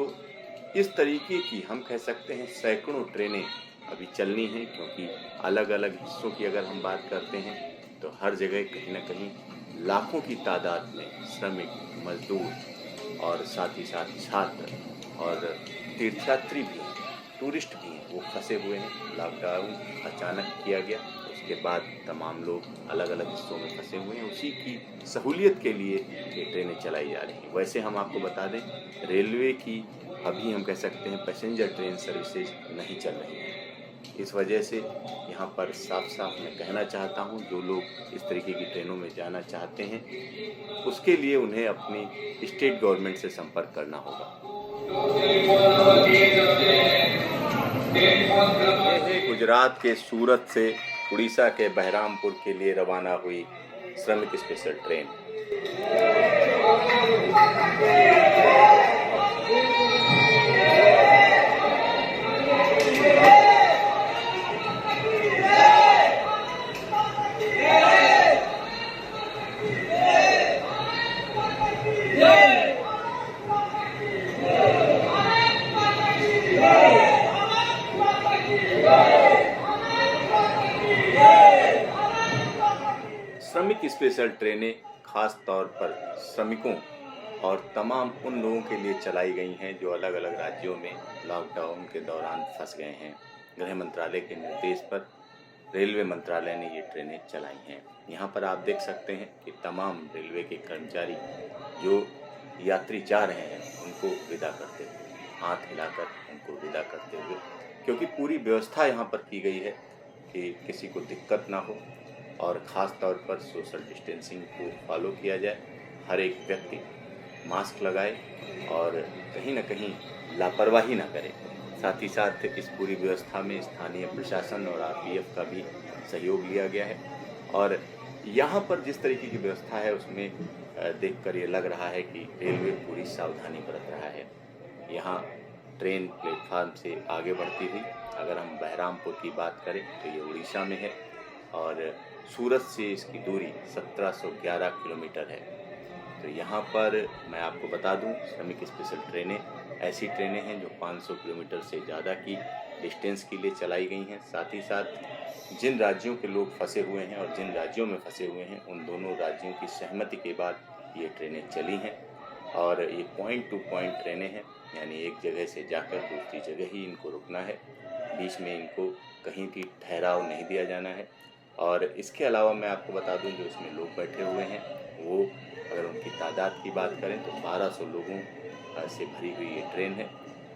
इस तरीके की हम कह सकते हैं सैकड़ों ट्रेनें अभी चलनी हैं, क्योंकि अलग अलग हिस्सों की अगर हम बात करते हैं तो हर जगह कहीं ना कहीं लाखों की तादाद में श्रमिक, मजदूर और साथ ही साथ छात्र और तीर्थयात्री भी हैं, टूरिस्ट भी हैं, वो फंसे हुए हैं। लॉकडाउन अचानक किया गया, उसके बाद तमाम लोग अलग अलग हिस्सों में फंसे हुए हैं। उसी की सहूलियत के लिए ये ट्रेनें चलाई जा रही हैं। वैसे हम आपको बता दें, रेलवे की अभी हम कह सकते हैं पैसेंजर ट्रेन सर्विसेज नहीं चल रही हैं। इस वजह से यहाँ पर साफ साफ मैं कहना चाहता हूँ, जो लोग इस तरीके की ट्रेनों में जाना चाहते हैं उसके लिए उन्हें अपनी स्टेट गवर्नमेंट से संपर्क करना होगा। ये है गुजरात के सूरत से उड़ीसा के बहरामपुर के लिए रवाना हुई श्रमिक स्पेशल ट्रेन। श्रमिक स्पेशल ट्रेनें खास तौर पर श्रमिकों और तमाम उन लोगों के लिए चलाई गई हैं जो अलग अलग राज्यों में लॉकडाउन के दौरान फंस गए हैं। गृह मंत्रालय के निर्देश पर रेलवे मंत्रालय ने ये ट्रेनें चलाई हैं। यहाँ पर आप देख सकते हैं कि तमाम रेलवे के कर्मचारी जो यात्री जा रहे हैं उनको विदा करते हुए, हाथ हिलाकर उनको विदा करते हुए, क्योंकि पूरी व्यवस्था यहाँ पर की गई है कि किसी को दिक्कत ना हो और ख़ास तौर पर सोशल डिस्टेंसिंग को फॉलो किया जाए। हर एक व्यक्ति मास्क लगाए और कहीं ना कहीं लापरवाही ना करे। साथ ही साथ इस पूरी व्यवस्था में स्थानीय प्रशासन और आरपीएफ का भी सहयोग लिया गया है और यहाँ पर जिस तरीके की व्यवस्था है उसमें देखकर ये लग रहा है कि रेलवे पूरी सावधानी बरत रहा है। यहाँ ट्रेन प्लेटफार्म से आगे बढ़ती हुई, अगर हम बहरामपुर की बात करें तो ये उड़ीसा में है और सूरत से इसकी दूरी 1711 किलोमीटर है। तो यहाँ पर मैं आपको बता दूं, श्रमिक स्पेशल ट्रेनें ऐसी ट्रेनें हैं जो 500 किलोमीटर से ज़्यादा की डिस्टेंस के लिए चलाई गई हैं। साथ ही साथ जिन राज्यों के लोग फंसे हुए हैं और जिन राज्यों में फंसे हुए हैं उन दोनों राज्यों की सहमति के बाद ये ट्रेनें चली हैं और ये पॉइंट टू पॉइंट ट्रेनें हैं, यानी एक जगह से जाकर दूसरी जगह ही इनको रुकना है, बीच में इनको कहीं भी ठहराव नहीं दिया जाना है। और इसके अलावा मैं आपको बता दूं जो इसमें लोग बैठे हुए हैं वो, अगर उनकी तादाद की बात करें तो 1200 लोगों से भरी हुई ये ट्रेन है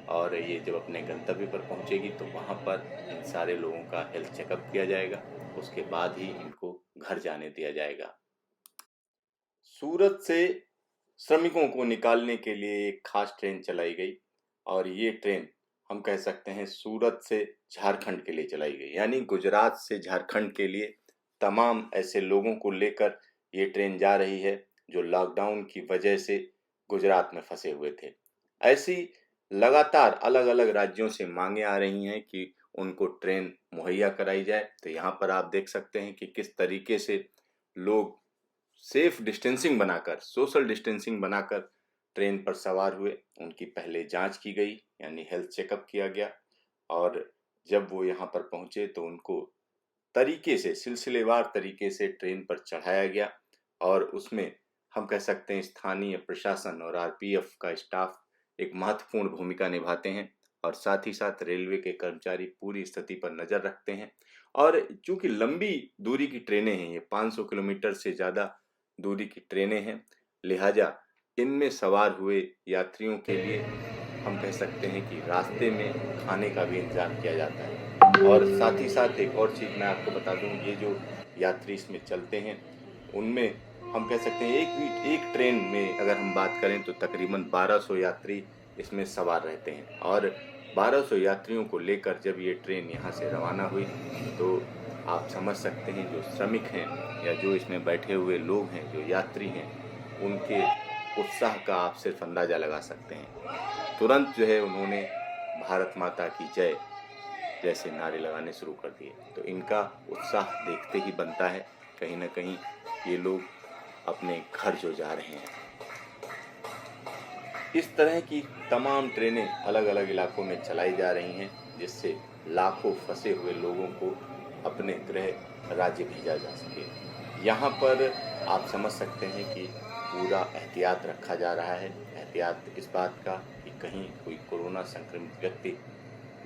और ये जब अपने गंतव्य पर पहुंचेगी तो वहां पर इन सारे लोगों का हेल्थ चेकअप किया जाएगा, उसके बाद ही इनको घर जाने दिया जाएगा। सूरत से श्रमिकों को निकालने के लिए एक खास ट्रेन चलाई गई और ये ट्रेन हम कह सकते हैं सूरत से झारखंड के लिए चलाई गई, यानी गुजरात से झारखंड के लिए तमाम ऐसे लोगों को लेकर ये ट्रेन जा रही है जो लॉकडाउन की वजह से गुजरात में फंसे हुए थे। ऐसी लगातार अलग अलग राज्यों से मांगे आ रही हैं कि उनको ट्रेन मुहैया कराई जाए। तो यहाँ पर आप देख सकते हैं कि किस तरीके से लोग सेफ डिस्टेंसिंग बनाकर, सोशल डिस्टेंसिंग बनाकर ट्रेन पर सवार हुए। उनकी पहले जांच की गई, यानी हेल्थ चेकअप किया गया और जब वो यहाँ पर पहुंचे तो उनको तरीके से, सिलसिलेवार तरीके से ट्रेन पर चढ़ाया गया और उसमें हम कह सकते हैं स्थानीय प्रशासन और आरपीएफ का स्टाफ एक महत्वपूर्ण भूमिका निभाते हैं और साथ ही साथ रेलवे के कर्मचारी पूरी स्थिति पर नज़र रखते हैं। और चूंकि लंबी दूरी की ट्रेनें हैं, ये 500 किलोमीटर से ज़्यादा दूरी की ट्रेनें हैं, लिहाजा इनमें सवार हुए यात्रियों के लिए हम कह सकते हैं कि रास्ते में खाने का भी इंतजाम किया जाता है। और साथ ही साथ एक और चीज़ मैं आपको बता दूं, ये जो यात्री इसमें चलते हैं उनमें हम कह सकते हैं एक ट्रेन में अगर हम बात करें तो तकरीबन 1200 यात्री इसमें सवार रहते हैं और 1200 यात्रियों को लेकर जब ये ट्रेन यहाँ से रवाना हुई तो आप समझ सकते हैं जो श्रमिक हैं या जो इसमें बैठे हुए लोग हैं, जो यात्री हैं, उनके उत्साह का आप सिर्फ अंदाज़ा लगा सकते हैं। तुरंत जो है उन्होंने भारत माता की जय जैसे नारे लगाने शुरू कर दिए। तो इनका उत्साह देखते ही बनता है कहीं ना कहीं ये लोग अपने घर जो जा रहे हैं। इस तरह की तमाम ट्रेनें अलग अलग इलाकों में चलाई जा रही हैं जिससे लाखों फंसे हुए लोगों को अपने गृह राज्य भेजा जा सके। यहाँ पर आप समझ सकते हैं कि पूरा एहतियात रखा जा रहा है। एहतियात इस बात का कि कहीं कोई कोरोना संक्रमित व्यक्ति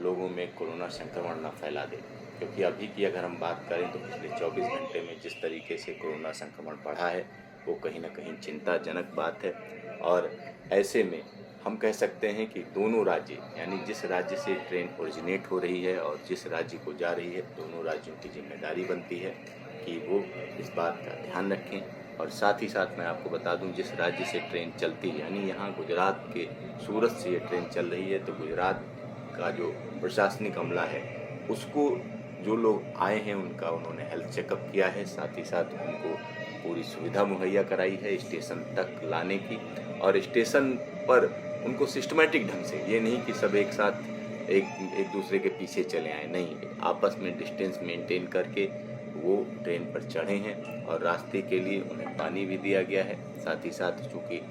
लोगों में कोरोना संक्रमण न फैला दे, क्योंकि अभी की अगर हम बात करें तो पिछले 24 घंटे में जिस तरीके से कोरोना संक्रमण बढ़ा है वो कहीं ना कहीं चिंताजनक बात है। और ऐसे में हम कह सकते हैं कि दोनों राज्य, यानी जिस राज्य से ट्रेन ओरिजिनेट हो रही है और जिस राज्य को जा रही है, दोनों राज्यों की जिम्मेदारी बनती है कि वो इस बात का ध्यान रखें। और साथ ही साथ मैं आपको बता दूं, जिस राज्य से ट्रेन चलती है, यानी यहाँ गुजरात के सूरत से ये ट्रेन चल रही है, तो गुजरात का जो प्रशासनिक अमला है उसको, जो लोग आए हैं उनका उन्होंने हेल्थ चेकअप किया है, साथ ही साथ उनको पूरी सुविधा मुहैया कराई है स्टेशन तक लाने की, और स्टेशन पर उनको सिस्टमेटिक ढंग से, ये नहीं कि सब एक साथ एक दूसरे के पीछे चले आए, नहीं, आपस में डिस्टेंस मेंटेन करके वो ट्रेन पर चढ़े हैं, और रास्ते के लिए उन्हें पानी भी दिया गया है। साथ ही साथ चूँकि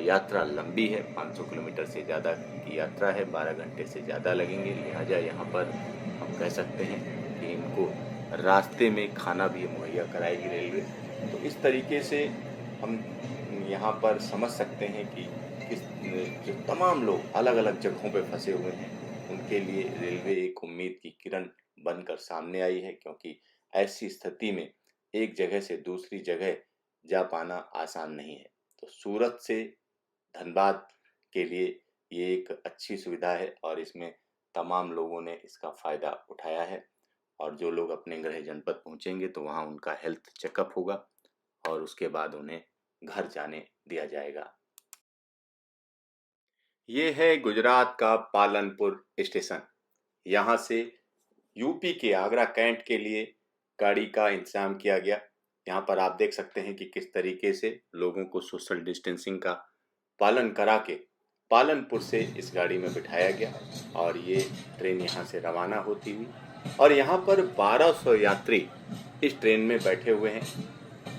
यात्रा लंबी है, 500 किलोमीटर से ज़्यादा की यात्रा है, 12 घंटे से ज़्यादा लगेंगे, लिहाजा यहाँ पर हम कह सकते हैं कि इनको रास्ते में खाना भी मुहैया कराएगी रेलवे। तो इस तरीके से हम यहाँ पर समझ सकते हैं कि किस जो तमाम लोग अलग अलग जगहों पे फंसे हुए हैं उनके लिए रेलवे एक उम्मीद की किरण बनकर सामने आई है, क्योंकि ऐसी स्थिति में एक जगह से दूसरी जगह जा पाना आसान नहीं है। तो सूरत से धनबाद के लिए ये एक अच्छी सुविधा है और इसमें तमाम लोगों ने इसका फ़ायदा उठाया है, और जो लोग अपने गृह जनपद पहुँचेंगे तो वहाँ उनका हेल्थ चेकअप होगा और उसके बाद उन्हें घर जाने दिया जाएगा। ये है गुजरात का पालनपुर स्टेशन। यहाँ से यूपी के आगरा कैंट के लिए गाड़ी का इंतजाम किया गया। यहाँ पर आप देख सकते हैं कि किस तरीके से लोगों को सोशल डिस्टेंसिंग का पालन करा के पालनपुर से इस गाड़ी में बिठाया गया, और ये ट्रेन यहाँ से रवाना होती हुई, और यहाँ पर 1200 यात्री इस ट्रेन में बैठे हुए हैं,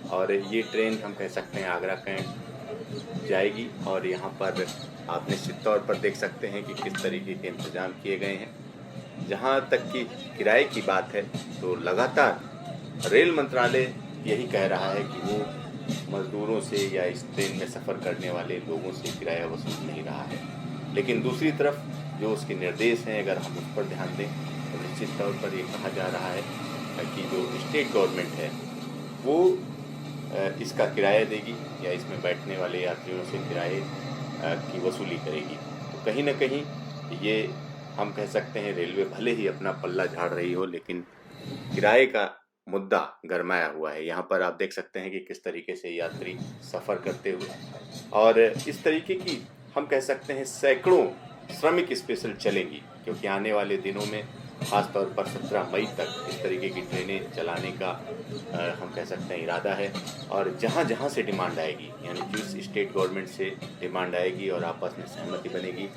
और ये ट्रेन हम कह सकते हैं आगरा कैंट जाएगी। और यहाँ पर आप निश्चित तौर पर देख सकते हैं कि किस तरीके के इंतजाम किए गए हैं। जहाँ तक कि किराए की बात है तो लगातार रेल मंत्रालय यही कह रहा है कि वो मजदूरों से या इस ट्रेन में सफ़र करने वाले लोगों से किराया वसूल नहीं रहा है, लेकिन दूसरी तरफ जो उसके निर्देश हैं अगर हम उस पर ध्यान दें तो निश्चित तौर पर ये कहा जा रहा है कि जो स्टेट गवर्नमेंट है वो इसका किराया देगी या इसमें बैठने वाले यात्रियों से किराए की वसूली करेगी। तो कहीं ना कहीं ये हम कह सकते हैं रेलवे भले ही अपना पल्ला झाड़ रही हो, लेकिन किराए का मुद्दा गरमाया हुआ है। यहाँ पर आप देख सकते हैं कि किस तरीके से यात्री सफ़र करते हुए, और इस तरीके की हम कह सकते हैं सैकड़ों श्रमिक स्पेशल चलेंगी, क्योंकि आने वाले दिनों में ख़ास तौर पर 17 मई तक इस तरीके की ट्रेनें चलाने का हम कह सकते हैं इरादा है। और जहाँ जहाँ से डिमांड आएगी, यानी जिस स्टेट गवर्नमेंट से डिमांड आएगी और आपस में सहमति बनेगी,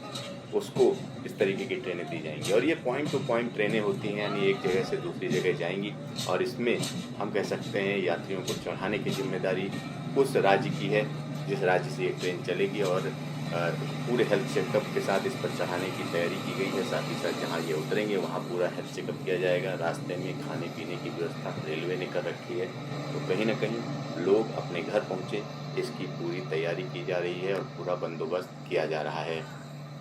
उसको इस तरीके की ट्रेनें दी जाएंगी। और ये पॉइंट टू पॉइंट ट्रेनें होती हैं, यानी एक जगह से दूसरी जगह जाएंगी, और इसमें हम कह सकते हैं यात्रियों को चढ़ाने की जिम्मेदारी उस राज्य की है जिस राज्य से ये ट्रेन चलेगी, और पूरे हेल्थ चेकअप के साथ इस पर चढ़ाने की तैयारी की गई है। साथ ही साथ जहाँ ये उतरेंगे वहाँ पूरा हेल्थ चेकअप किया जाएगा। रास्ते में खाने पीने की व्यवस्था रेलवे ने कर रखी है। तो कहीं ना कहीं लोग अपने घर पहुँचे, इसकी पूरी तैयारी की जा रही है और पूरा बंदोबस्त किया जा रहा है।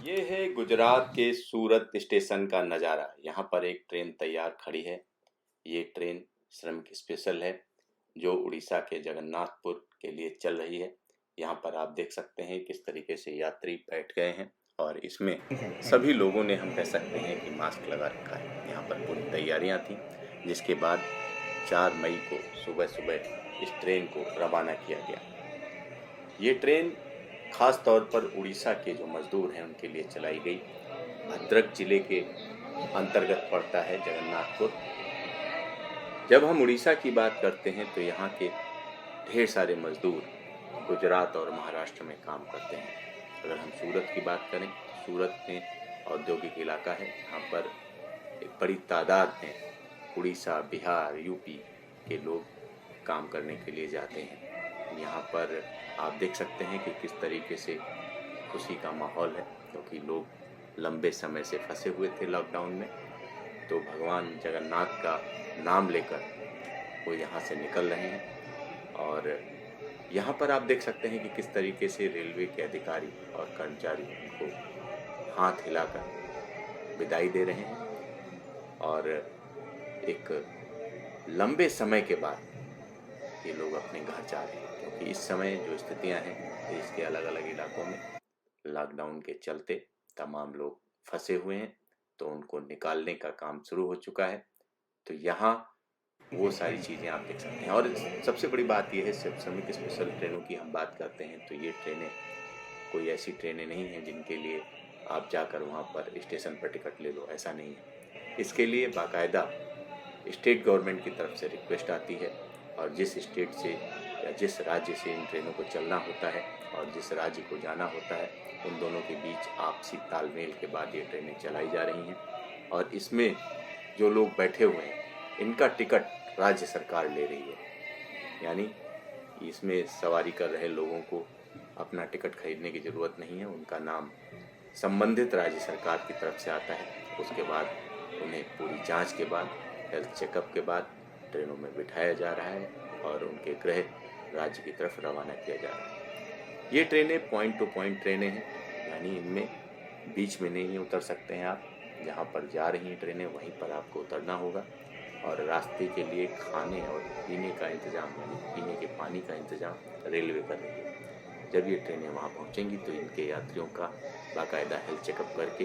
ये है गुजरात के सूरत स्टेशन का नज़ारा। यहाँ पर एक ट्रेन तैयार खड़ी है। ये ट्रेन श्रमिक स्पेशल है जो उड़ीसा के जगन्नाथपुर के लिए चल रही है। यहाँ पर आप देख सकते हैं किस तरीके से यात्री बैठ गए हैं, और इसमें सभी लोगों ने हम कह सकते हैं कि मास्क लगा रखा है। यहाँ पर पूरी तैयारियाँ थी, जिसके बाद 4 मई को सुबह सुबह इस ट्रेन को रवाना किया गया। ये ट्रेन खास तौर पर उड़ीसा के जो मजदूर हैं उनके लिए चलाई गई। भद्रक जिले के अंतर्गत पड़ता है जगन्नाथपुर। जब हम उड़ीसा की बात करते हैं तो यहाँ के ढेर सारे मजदूर गुजरात और महाराष्ट्र में काम करते हैं। अगर हम सूरत की बात करें, सूरत में औद्योगिक इलाका है। यहाँ पर एक बड़ी तादाद में उड़ीसा, बिहार, यूपी के लोग काम करने के लिए जाते हैं। यहाँ पर आप देख सकते हैं कि किस तरीके से खुशी का माहौल है, क्योंकि लोग लंबे समय से फंसे हुए थे लॉकडाउन में, तो भगवान जगन्नाथ का नाम लेकर वो यहाँ से निकल रहे हैं। और यहाँ पर आप देख सकते हैं कि किस तरीके से रेलवे के अधिकारी और कर्मचारी उनको हाथ हिलाकर विदाई दे रहे हैं, और एक लंबे समय के बाद ये लोग अपने घर जा रहे हैं, क्योंकि इस समय जो स्थितियां हैं देश के अलग अलग इलाकों में लॉकडाउन के चलते तमाम लोग फंसे हुए हैं, तो उनको निकालने का काम शुरू हो चुका है। तो यहाँ वो सारी चीज़ें आप देख सकते हैं। और सबसे बड़ी बात यह है, श्रमिक स्पेशल ट्रेनों की हम बात करते हैं तो ये ट्रेनें कोई ऐसी ट्रेनें नहीं हैं जिनके लिए आप जाकर वहाँ पर स्टेशन पर टिकट ले लो, ऐसा नहीं है। इसके लिए बाकायदा स्टेट गवर्नमेंट की तरफ से रिक्वेस्ट आती है और जिस स्टेट से या जिस राज्य से इन ट्रेनों को चलना होता है और जिस राज्य को जाना होता है, उन दोनों के बीच आपसी तालमेल के बाद ये ट्रेनें चलाई जा रही हैं। और इसमें जो लोग बैठे हुए हैं, इनका टिकट राज्य सरकार ले रही है। यानी इसमें सवारी कर रहे लोगों को अपना टिकट खरीदने की ज़रूरत नहीं है। उनका नाम संबंधित राज्य सरकार की तरफ से आता है। उसके बाद उन्हें पूरी जांच के बाद, हेल्थ चेकअप के बाद ट्रेनों में बिठाया जा रहा है और उनके गृह राज्य की तरफ रवाना किया जा रहा है। ये ट्रेनें पॉइंट टू पॉइंट ट्रेनें हैं, यानी इनमें बीच में नहीं उतर सकते हैं आप। जहाँ पर जा रही हैं ट्रेनें वहीं पर आपको उतरना होगा और रास्ते के लिए खाने और पीने का इंतज़ाम, यानी पीने के पानी का इंतज़ाम रेलवे कर रही है। जब ये ट्रेनें वहाँ पहुँचेंगी तो इनके यात्रियों का बाकायदा हेल्थ चेकअप करके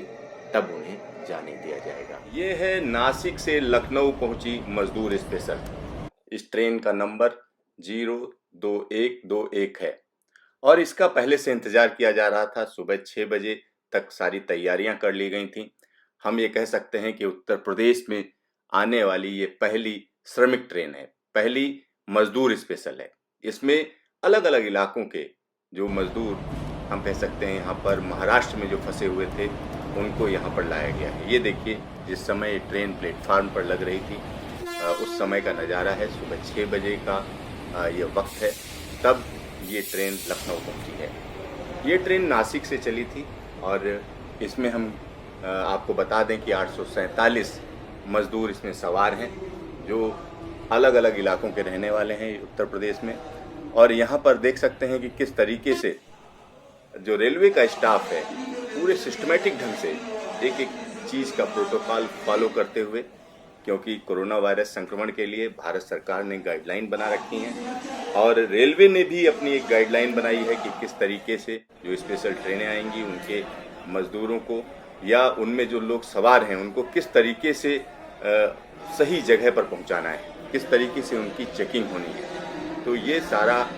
तब उन्हें जाने दिया जाएगा। ये है नासिक से लखनऊ पहुँची मजदूर स्पेशल। इस ट्रेन का नंबर 02121 है और इसका पहले से इंतज़ार किया जा रहा था। सुबह 6 बजे तक सारी तैयारियां कर ली गई थीं। हम ये कह सकते हैं कि उत्तर प्रदेश में आने वाली ये पहली श्रमिक ट्रेन है, पहली मजदूर स्पेशल है। इसमें अलग अलग इलाकों के जो मजदूर, हम कह सकते हैं यहाँ पर महाराष्ट्र में जो फंसे हुए थे, उनको यहाँ पर लाया गया है। ये देखिए, जिस समय ट्रेन प्लेटफार्म पर लग रही थी उस समय का नज़ारा है। सुबह 6 बजे का ये वक्त है, तब ये ट्रेन लखनऊ पहुँची है। ये ट्रेन नासिक से चली थी और इसमें हम आपको बता दें कि 847 मजदूर इसमें सवार हैं जो अलग अलग इलाकों के रहने वाले हैं उत्तर प्रदेश में। और यहाँ पर देख सकते हैं कि किस तरीके से जो रेलवे का स्टाफ है पूरे सिस्टमेटिक ढंग से एक एक चीज़ का प्रोटोकॉल फॉलो करते हुए, क्योंकि कोरोना वायरस संक्रमण के लिए भारत सरकार ने गाइडलाइन बना रखी हैं और रेलवे ने भी अपनी एक गाइडलाइन बनाई है कि किस तरीके से जो स्पेशल ट्रेनें आएंगी उनके मजदूरों को या उनमें जो लोग सवार हैं उनको किस तरीके से सही जगह पर पहुंचाना है, किस तरीके से उनकी चेकिंग होनी है। तो ये सारा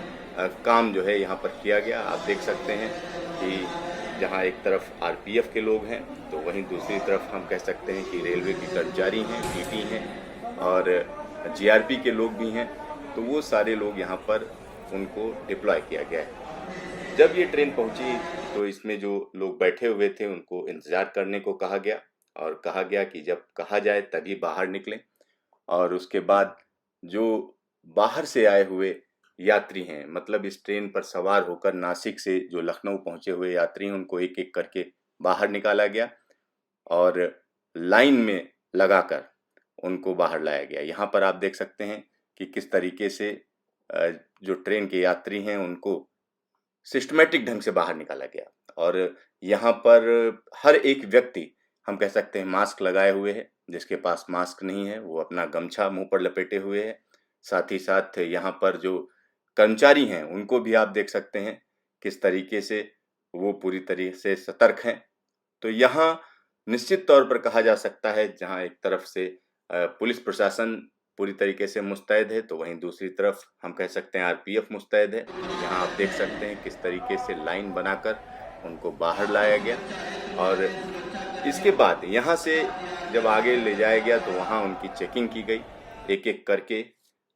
काम जो है यहाँ पर किया गया। आप देख सकते हैं कि जहाँ एक तरफ आरपीएफ के लोग हैं तो वहीं दूसरी तरफ हम कह सकते हैं कि रेलवे के कर्मचारी हैं, टीटी हैं और जीआरपी के लोग भी हैं। तो वो सारे लोग यहाँ पर उनको डिप्लॉय किया गया है। जब ये ट्रेन पहुंची तो इसमें जो लोग बैठे हुए थे उनको इंतज़ार करने को कहा गया और कहा गया कि जब कहा जाए तभी बाहर निकलें। और उसके बाद जो बाहर से आए हुए यात्री हैं, मतलब इस ट्रेन पर सवार होकर नासिक से जो लखनऊ पहुंचे हुए यात्री हैं, उनको एक एक करके बाहर निकाला गया और लाइन में लगाकर उनको बाहर लाया गया। यहाँ पर आप देख सकते हैं कि किस तरीके से जो ट्रेन के यात्री हैं उनको सिस्टमेटिक ढंग से बाहर निकाला गया। और यहाँ पर हर एक व्यक्ति, हम कह सकते हैं, मास्क लगाए हुए है। जिसके पास मास्क नहीं है वो अपना गमछा मुंह पर लपेटे हुए है। साथ ही साथ यहाँ पर जो कर्मचारी हैं उनको भी आप देख सकते हैं किस तरीके से वो पूरी तरीके से सतर्क हैं। तो यहाँ निश्चित तौर पर कहा जा सकता है, जहाँ एक तरफ से पुलिस प्रशासन पूरी तरीके से मुस्तैद है तो वहीं दूसरी तरफ हम कह सकते हैं आरपीएफ मुस्तैद है। यहाँ आप देख सकते हैं किस तरीके से लाइन बनाकर उनको बाहर लाया गया और इसके बाद यहाँ से जब आगे ले जाया गया तो वहाँ उनकी चेकिंग की गई। एक एक करके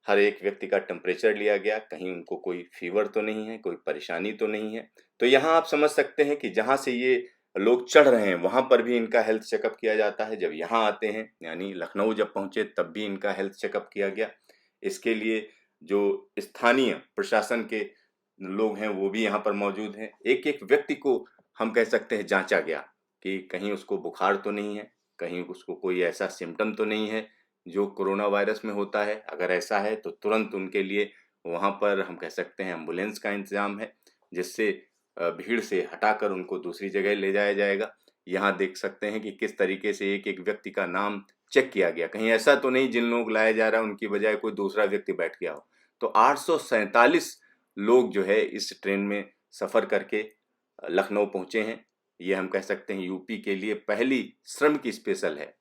हर एक व्यक्ति का टेम्परेचर लिया गया, कहीं उनको कोई फीवर तो नहीं है, कोई परेशानी तो नहीं है। तो यहाँ आप समझ सकते हैं कि जहाँ से ये लोग चढ़ रहे हैं वहाँ पर भी इनका हेल्थ चेकअप किया जाता है। जब यहाँ आते हैं, यानी लखनऊ जब पहुँचे, तब भी इनका हेल्थ चेकअप किया गया। इसके लिए जो स्थानीय प्रशासन के लोग हैं वो भी यहाँ पर मौजूद हैं। एक एक व्यक्ति को हम कह सकते हैं जांचा गया कि कहीं उसको बुखार तो नहीं है, कहीं उसको कोई ऐसा सिम्टम तो नहीं है जो कोरोना वायरस में होता है। अगर ऐसा है तो तुरंत उनके लिए वहाँ पर हम कह सकते हैं एम्बुलेंस का इंतजाम है, जिससे भीड़ से हटाकर उनको दूसरी जगह ले जाया जाएगा। यहाँ देख सकते हैं कि किस तरीके से एक एक व्यक्ति का नाम चेक किया गया, कहीं ऐसा तो नहीं जिन लोग लाया जा रहा है उनकी बजाय कोई दूसरा व्यक्ति बैठ गया हो। तो 847 लोग जो है इस ट्रेन में सफ़र करके लखनऊ पहुँचे हैं। ये हम कह सकते हैं यूपी के लिए पहली श्रमिक स्पेशल है,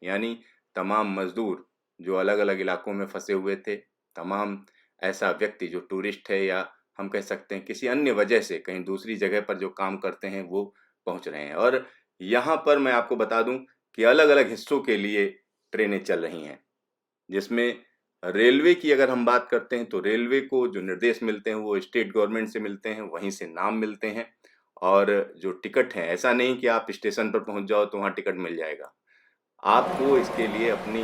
यानी तमाम मजदूर जो अलग अलग इलाकों में फंसे हुए थे, तमाम ऐसा व्यक्ति जो टूरिस्ट है या हम कह सकते हैं किसी अन्य वजह से कहीं दूसरी जगह पर जो काम करते हैं वो पहुंच रहे हैं। और यहाँ पर मैं आपको बता दूं कि अलग अलग हिस्सों के लिए ट्रेनें चल रही हैं, जिसमें रेलवे की अगर हम बात करते हैं तो रेलवे को जो निर्देश मिलते हैं वो स्टेट गवर्नमेंट से मिलते हैं, वहीं से नाम मिलते हैं। और जो टिकट है, ऐसा नहीं कि आप स्टेशन पर पहुंच जाओ तो वहाँ टिकट मिल जाएगा। आपको इसके लिए अपनी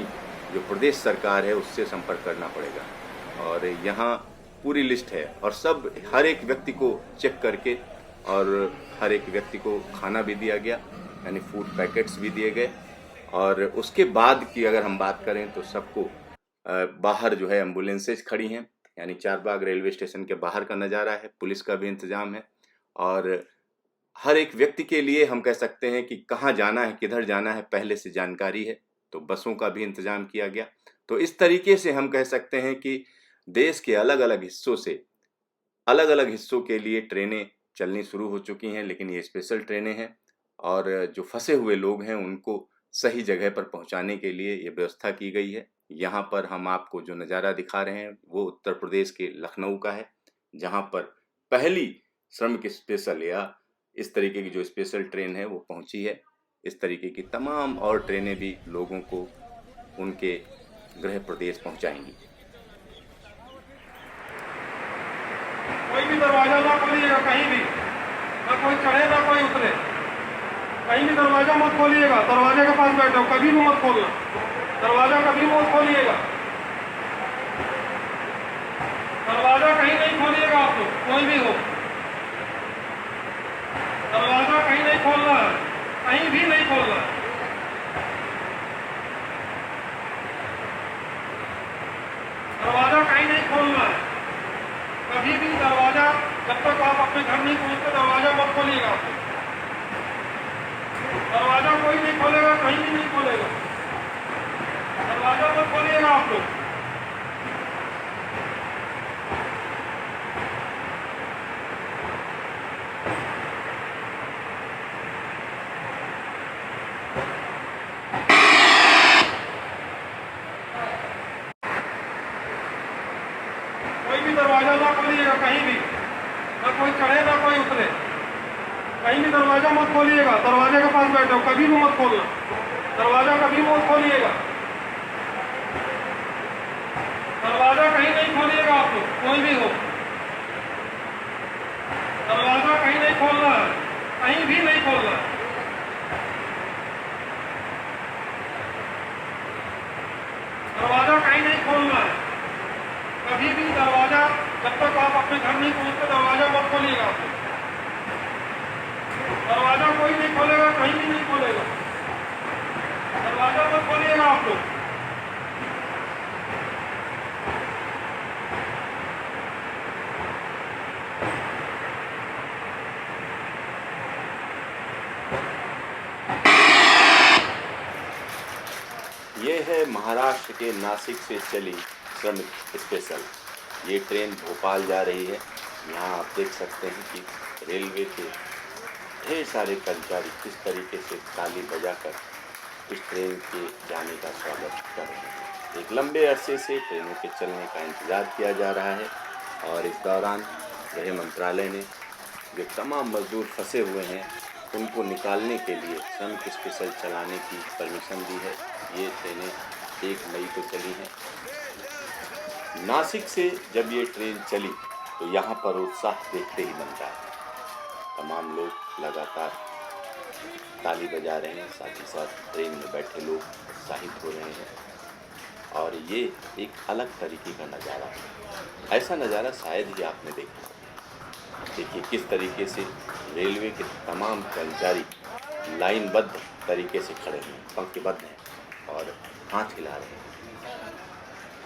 जो प्रदेश सरकार है उससे संपर्क करना पड़ेगा। और यहाँ पूरी लिस्ट है और सब हर एक व्यक्ति को चेक करके और हर एक व्यक्ति को खाना भी दिया गया, यानी फूड पैकेट्स भी दिए गए। और उसके बाद की अगर हम बात करें तो सबको बाहर जो है एम्बुलेंसेज खड़ी हैं, यानी चारबाग रेलवे स्टेशन के बाहर का नज़ारा है, पुलिस का भी इंतजाम है। और हर एक व्यक्ति के लिए हम कह सकते हैं कि कहाँ जाना है, किधर जाना है, पहले से जानकारी है, तो बसों का भी इंतजाम किया गया। तो इस तरीके से हम कह सकते हैं कि देश के अलग अलग हिस्सों से अलग अलग हिस्सों के लिए ट्रेनें चलनी शुरू हो चुकी हैं, लेकिन ये स्पेशल ट्रेनें हैं और जो फंसे हुए लोग हैं उनको सही जगह पर पहुंचाने के लिए ये व्यवस्था की गई है। यहाँ पर हम आपको जो नज़ारा दिखा रहे हैं वो उत्तर प्रदेश के लखनऊ का है, जहाँ पर पहली श्रमिक स्पेशल या इस तरीके की जो स्पेशल ट्रेन है वो पहुंची है। इस तरीके की तमाम और ट्रेनें भी लोगों को उनके गृह प्रदेश पहुंचाएंगी। कोई भी दरवाजा ना खोलिएगा कहीं भी, ना कोई चढ़े ना कोई उतरे, कहीं भी दरवाजा मत खोलिएगा। दरवाजे के पास बैठो, कभी भी मत खोलना, दरवाजा कभी मत खोलिएगा। दरवाजा कहीं नहीं खोलिएगा आप लोग, कोई भी हो, दरवाजा कहीं नहीं खोलना है, कहीं भी नहीं खोलना है। दरवाजा कहीं नहीं खोलना है, कभी भी दरवाजा, जब तक आप अपने घर नहीं पहुंचते दरवाजा मत खोलिएगा। दरवाजा कोई नहीं खोलेगा, कहीं भी नहीं खोलेगा, दरवाजा मत खोलिएगा आप लोग। कोई भी दरवाजा ना खोलिएगा कहीं भी, ना कोई चढ़े ना कोई उतरे, कहीं भी दरवाजा मत खोलिएगा। दरवाजे के पास बैठो, कभी भी मत खोलना, दरवाजा कभी मत खोलिएगा। दरवाजा कहीं नहीं खोलिएगा आप लोग, कोई भी हो, दरवाजा कहीं नहीं खोलना है, कहीं भी नहीं खोलना है। दरवाजा कहीं नहीं खोलना है, कभी भी दरवाजा, जब तक आप अपने घर नहीं पहुंचते दरवाजा मत खोलिएगा। दरवाजा कोई नहीं खोलेगा, कहीं भी नहीं खोलेगा, दरवाजा मत खोलिएगा आप लोग। ये है महाराष्ट्र के नासिक से चली श्रमिक स्पेशल। ये ट्रेन भोपाल जा रही है। यहाँ आप देख सकते हैं कि रेलवे के ढेर सारे कर्मचारी किस तरीके से ताली बजाकर इस ट्रेन के जाने का स्वागत कर रहे हैं। एक लंबे अरसे से ट्रेनों के चलने का इंतज़ार किया जा रहा है और इस दौरान गृह मंत्रालय ने जो तमाम मजदूर फंसे हुए हैं उनको निकालने के लिए श्रमिक स्पेशल चलाने की परमिशन दी है। ये ट्रेनें 1 मई को चली हैं। नासिक से जब ये ट्रेन चली तो यहाँ पर उत्साह देखते ही बनता है। तमाम लोग लगातार ताली बजा रहे हैं, साथ ही साथ ट्रेन में बैठे लोग उत्साहित हो रहे हैं और ये एक अलग तरीके का नज़ारा है। ऐसा नज़ारा शायद ही आपने देखा। देखिए किस तरीके से रेलवे के तमाम कर्मचारी लाइनबद्ध तरीके से खड़े हैं, पंक्तिबद्ध हैं और हाथ हिला रहे हैं।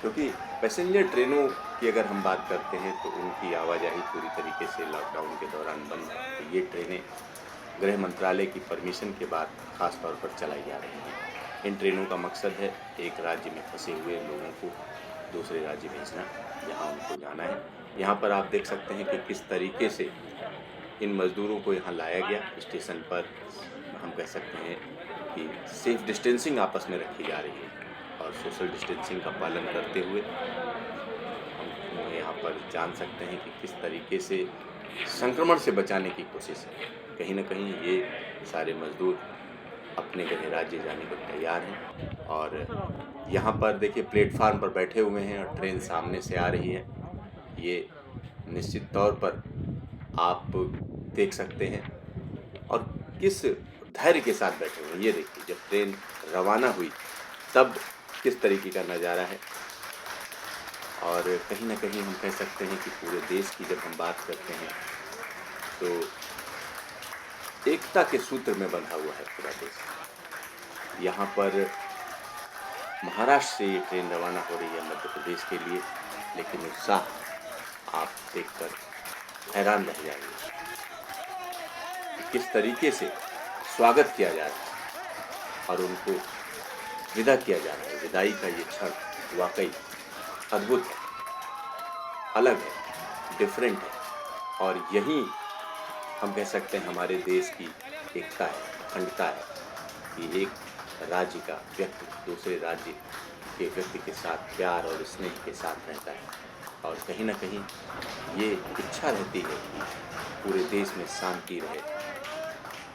क्योंकि पैसेंजर ट्रेनों की अगर हम बात करते हैं तो उनकी आवाजाही पूरी तरीके से लॉकडाउन के दौरान बंद है। तो ये ट्रेनें गृह मंत्रालय की परमिशन के बाद ख़ास तौर पर चलाई जा रही हैं। इन ट्रेनों का मकसद है एक राज्य में फंसे हुए लोगों को दूसरे राज्य भेजना, जहाँ उनको जाना है। यहाँ पर आप देख सकते हैं कि किस तरीके से इन मज़दूरों को यहाँ लाया गया। स्टेशन पर हम कह सकते हैं कि सेफ डिस्टेंसिंग आपस में रखी जा रही है और सोशल डिस्टेंसिंग का पालन करते हुए हम यहाँ पर जान सकते हैं कि किस तरीके से संक्रमण से बचाने की कोशिश है। कहीं ना कहीं ये सारे मज़दूर अपने गृह राज्य जाने को तैयार हैं। और यहाँ पर देखिए प्लेटफार्म पर बैठे हुए हैं और ट्रेन सामने से आ रही है। ये निश्चित तौर पर आप देख सकते हैं। और किस धैर्य के साथ बैठे हुए हैं ये देखिए। जब ट्रेन रवाना हुई तब किस तरीके का नज़ारा है। और कहीं ना कहीं हम कह सकते हैं कि पूरे देश की जब हम बात करते हैं तो एकता के सूत्र में बंधा हुआ है पूरा देश। यहाँ पर महाराष्ट्र से ये ट्रेन रवाना हो रही है मध्य प्रदेश के लिए, लेकिन उत्साह आप देखकर हैरान रह जाएंगे कि किस तरीके से स्वागत किया जा रहा है और उनको विदा किया जा रहा है। विदाई का ये क्षण वाकई अद्भुत है, अलग है, डिफरेंट है। और यही हम कह सकते हैं हमारे देश की एकता है, अखंडता है कि एक राज्य का व्यक्ति दूसरे राज्य के व्यक्ति के साथ प्यार और स्नेह के साथ रहता है। और कहीं ना कहीं ये इच्छा रहती है कि पूरे देश में शांति रहे,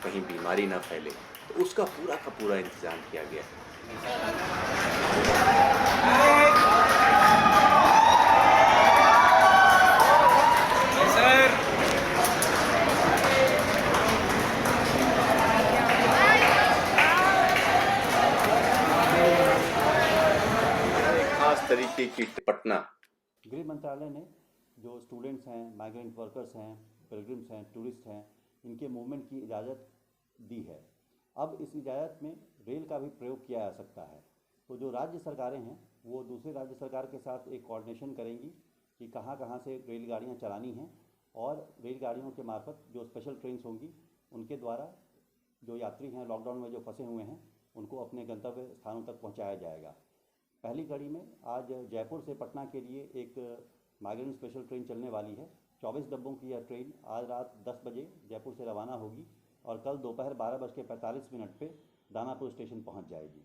कहीं बीमारी ना फैले, तो उसका पूरा का पूरा इंतजाम किया गया है। खास तरीके की पटना गृह मंत्रालय ने जो स्टूडेंट्स हैं, माइग्रेंट वर्कर्स हैं, पिलग्रिम्स हैं, टूरिस्ट हैं, इनके मूवमेंट की इजाज़त दी है। अब इस इजाज़त में रेल का भी प्रयोग किया जा सकता है। तो जो राज्य सरकारें हैं वो दूसरे राज्य सरकार के साथ एक कोऑर्डिनेशन करेंगी कि कहाँ कहाँ से रेलगाड़ियाँ चलानी हैं, और रेलगाड़ियों के मार्फत जो स्पेशल ट्रेन्स होंगी उनके द्वारा जो यात्री हैं लॉकडाउन में जो फंसे हुए हैं उनको अपने गंतव्य स्थानों तक पहुँचाया जाएगा। पहली कड़ी में आज जयपुर से पटना के लिए एक माइग्रेंट स्पेशल ट्रेन चलने वाली है। 24 डब्बों की यह ट्रेन आज रात 10 बजे जयपुर से रवाना होगी और कल दोपहर 12:45 पे दानापुर स्टेशन पहुंच जाएगी।